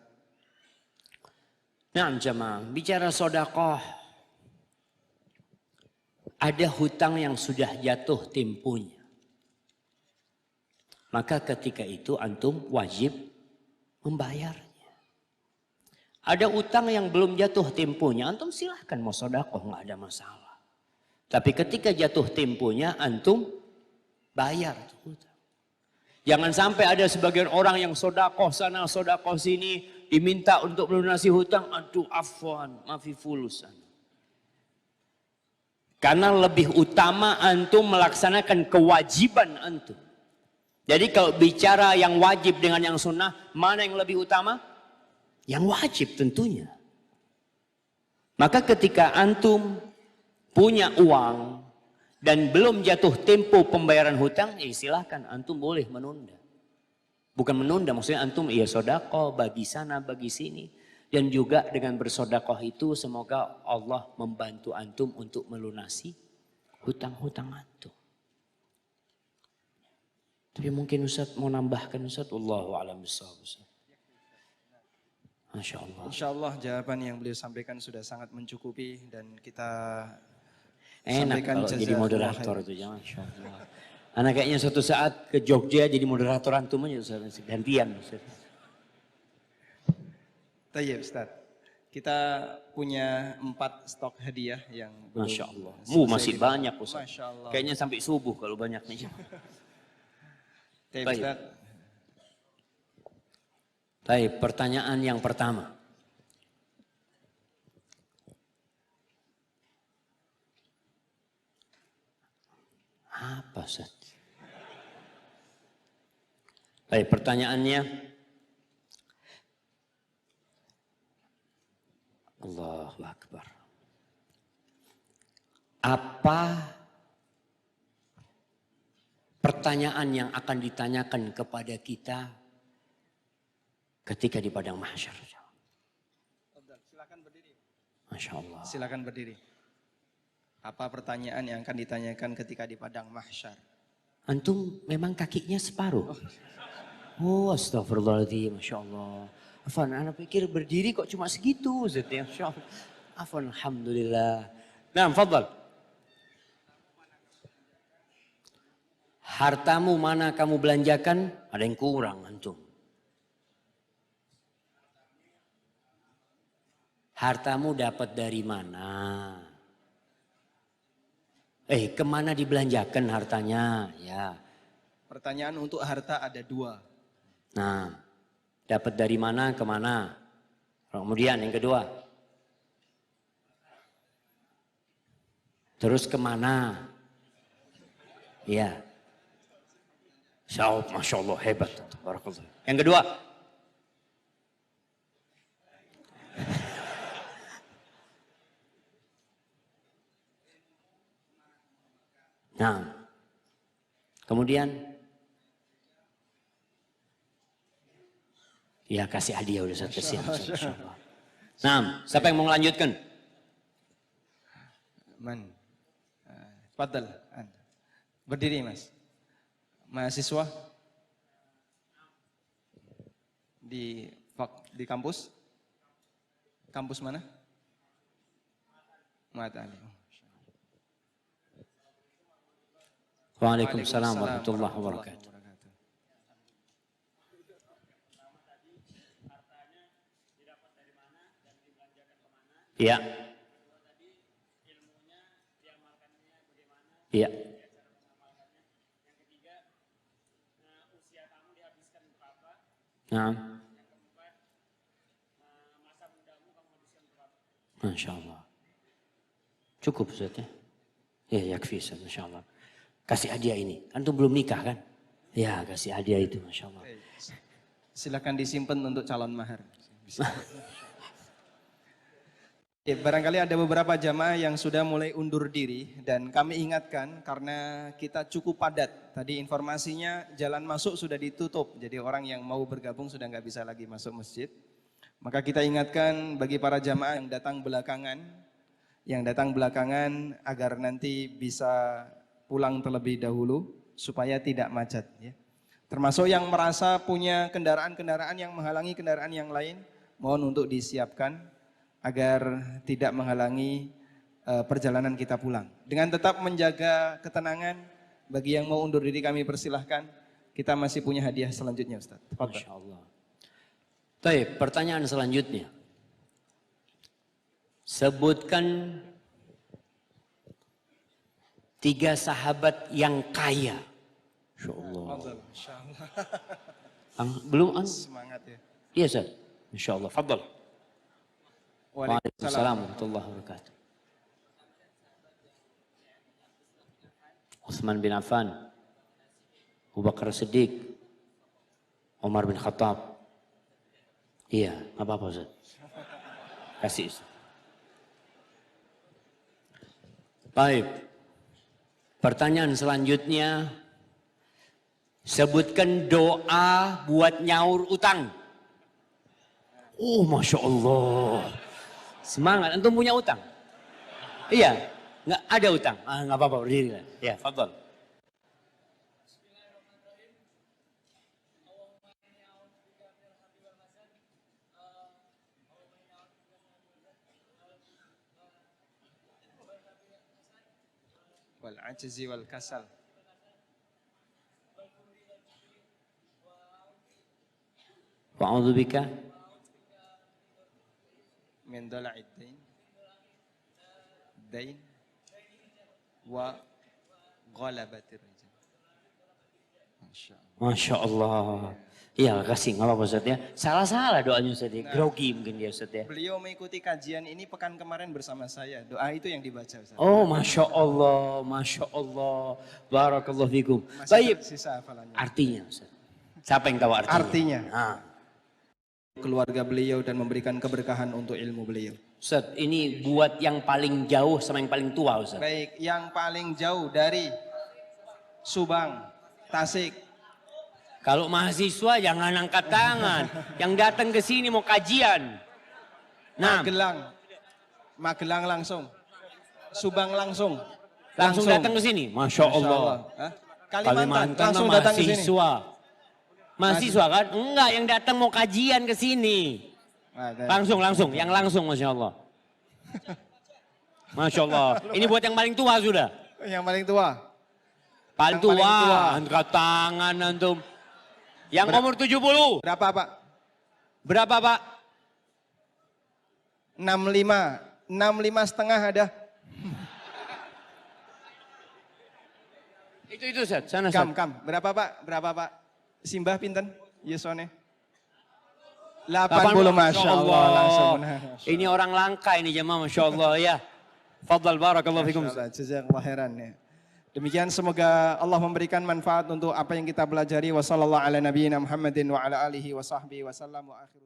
Nah, jemaah, bicara sedekah, ada hutang yang sudah jatuh temponya. Maka ketika itu antum wajib membayarnya. Ada utang yang belum jatuh temponya, antum silahkan mau sedekah, nggak ada masalah. Tapi ketika jatuh temponya, antum bayar hutang. Jangan sampai ada sebagian orang yang sedekah sana, sedekah sini, diminta untuk melunasi hutang, aduh afwan, maafi fulus. Karena lebih utama antum melaksanakan kewajiban antum. Jadi kalau bicara yang wajib dengan yang sunnah, mana yang lebih utama? Yang wajib tentunya. Maka ketika antum punya uang dan belum jatuh tempo pembayaran hutang, ya silahkan antum boleh menunda. Bukan menunda, maksudnya antum ya sedekah bagi sana bagi sini. Dan juga dengan bersedekah itu semoga Allah membantu antum untuk melunasi hutang-hutang antum. Tapi mungkin Ustaz mau nambahkan Ustaz, Allahu a'lam bishawab. Masya Allah. Insya Allah jawaban yang beliau sampaikan sudah sangat mencukupi dan kita Enak sampaikan kalau jadi jazakallah moderator khair. itu, jangan Masya Allah. Anak kayaknya suatu saat ke Jogja jadi moderator antum aja Ustaz, gantian Ustaz. Tayyib Ustaz. Kita punya 4 stok hadiah yang belum Masya Allah. selesai Masih kita- banyak Ustaz. Masya Allah. Kayaknya sampai subuh kalau banyaknya. Tayyib Baik. Ustaz. Baik, pertanyaan yang pertama. Apa Ustaz? Baik, pertanyaannya. Allahu Akbar. Apa pertanyaan yang akan ditanyakan kepada kita ketika di padang mahsyar? Silakan berdiri. Masya Allah. Silakan berdiri. Apa pertanyaan yang akan ditanyakan ketika di padang mahsyar? Antum memang kakinya separuh. Oh astagfirullahaladzim, Masya Allah. Afan, anak pikir berdiri kok cuma segitu Ustaz ya. Masya Allah. Afan, Alhamdulillah. Nah, fadal. Hartamu mana kamu belanjakan, ada yang kurang antum. Hartamu dapat dari mana? Kemana dibelanjakan hartanya? Ya. Pertanyaan untuk harta ada dua. Nah, dapat dari mana kemana? Kemudian yang kedua. Terus kemana? Ya. Masya Allah, hebat. Barakallah. Yang kedua. Nah, kemudian ya kasih hadiah udah satu kesian. Nah, siapa yang mau melanjutkan? Man, fadal. Berdiri mas. Mahasiswa di kampus? Kampus mana? Matani. Waalaikumsalam warahmatullahi wabarakatuh. Iya. Iya. Nah. Masya Allah. Cukup Ustaz ya? Ya, yakfi Ustaz, Masya Allah. Kasih hadiah ini. Antum belum nikah kan? Ya, kasih hadiah itu, Masya Allah. Silakan disimpan untuk calon mahar. Barangkali ada beberapa jamaah yang sudah mulai undur diri dan kami ingatkan karena kita cukup padat. Tadi informasinya jalan masuk sudah ditutup, jadi orang yang mau bergabung sudah nggak bisa lagi masuk masjid. Maka kita ingatkan bagi para jamaah yang datang belakangan agar nanti bisa pulang terlebih dahulu supaya tidak macet. Ya. Termasuk yang merasa punya kendaraan-kendaraan yang menghalangi kendaraan yang lain, mohon untuk disiapkan agar tidak menghalangi perjalanan kita pulang. Dengan tetap menjaga ketenangan, bagi yang mau undur diri kami persilahkan. Kita masih punya hadiah selanjutnya Ustaz. Masya Allah. Baik, pertanyaan selanjutnya. Sebutkan 3 sahabat yang kaya. Masya Allah. Belum? Semangat ya. Iya Ustaz. Masya Allah. Fadal. Waalaikumsalam warahmatullahi wabarakatuh. Utsman bin Affan, Abu Bakar Siddiq, Umar bin Khattab. Iya, apa-apa Ustaz. Kasih Ustaz. Baik. Pertanyaan selanjutnya, sebutkan doa buat nyaur utang. Oh, Masya Allah. Semangat, antum punya utang? Iya, nggak ada utang. Nggak apa-apa, berdiri lah. Ya, fadhal. Wal ajzi wal kasal. Wa'udzu bika min dala'id dain wa ghalabatir rijal. Masya Allah. Iya kasih, nggak apa-apa Ustaz ya. Salah-salah doanya Ustaz ya. Grogi mungkin dia Ustaz ya. Beliau mengikuti kajian ini pekan kemarin bersama saya. Doa itu yang dibaca Ustaz. Oh Masya Allah, Masya Allah. Barakallahu fikum. Masih Baik. sisa hafalannya. Artinya Ustaz. Siapa yang tahu artinya? Artinya. Nah. Keluarga beliau dan memberikan keberkahan untuk ilmu beliau. Ustaz, ini buat yang paling jauh sama yang paling tua Ustaz. Baik, yang paling jauh dari Subang, Tasik. Kalau mahasiswa jangan angkat tangan. Yang datang ke sini mau kajian. Nah, Magelang langsung. Subang langsung. Langsung datang ke sini. Masya Allah. Kalimantan langsung sama datang ke sini. mahasiswa. Mahasiswa kan? Enggak, yang datang mau kajian ke sini. Langsung, yang langsung Masya Allah. Masya Allah. Ini buat yang paling tua sudah. Yang paling tua. Paling Yang paling tua. tua, angkat tangan antum. Yang umur 70. Berapa Pak? Berapa Pak? 65. 65 setengah ada. Itu Ustaz, sana Kam. Berapa Pak? Berapa Pak? Simbah pinten? Yesone. 80 Masya Allah. Langsung benar. Ini orang langka ini jemaah Masya Allah ya. Fadal barakallahu fikum. Jazakallah khairan ya. Demikian semoga Allah memberikan manfaat untuk apa yang kita pelajari. Wassallallahu ala nabiyyina Muhammadin wa ala alihi wa sahbihi wa sallam wa akhiru.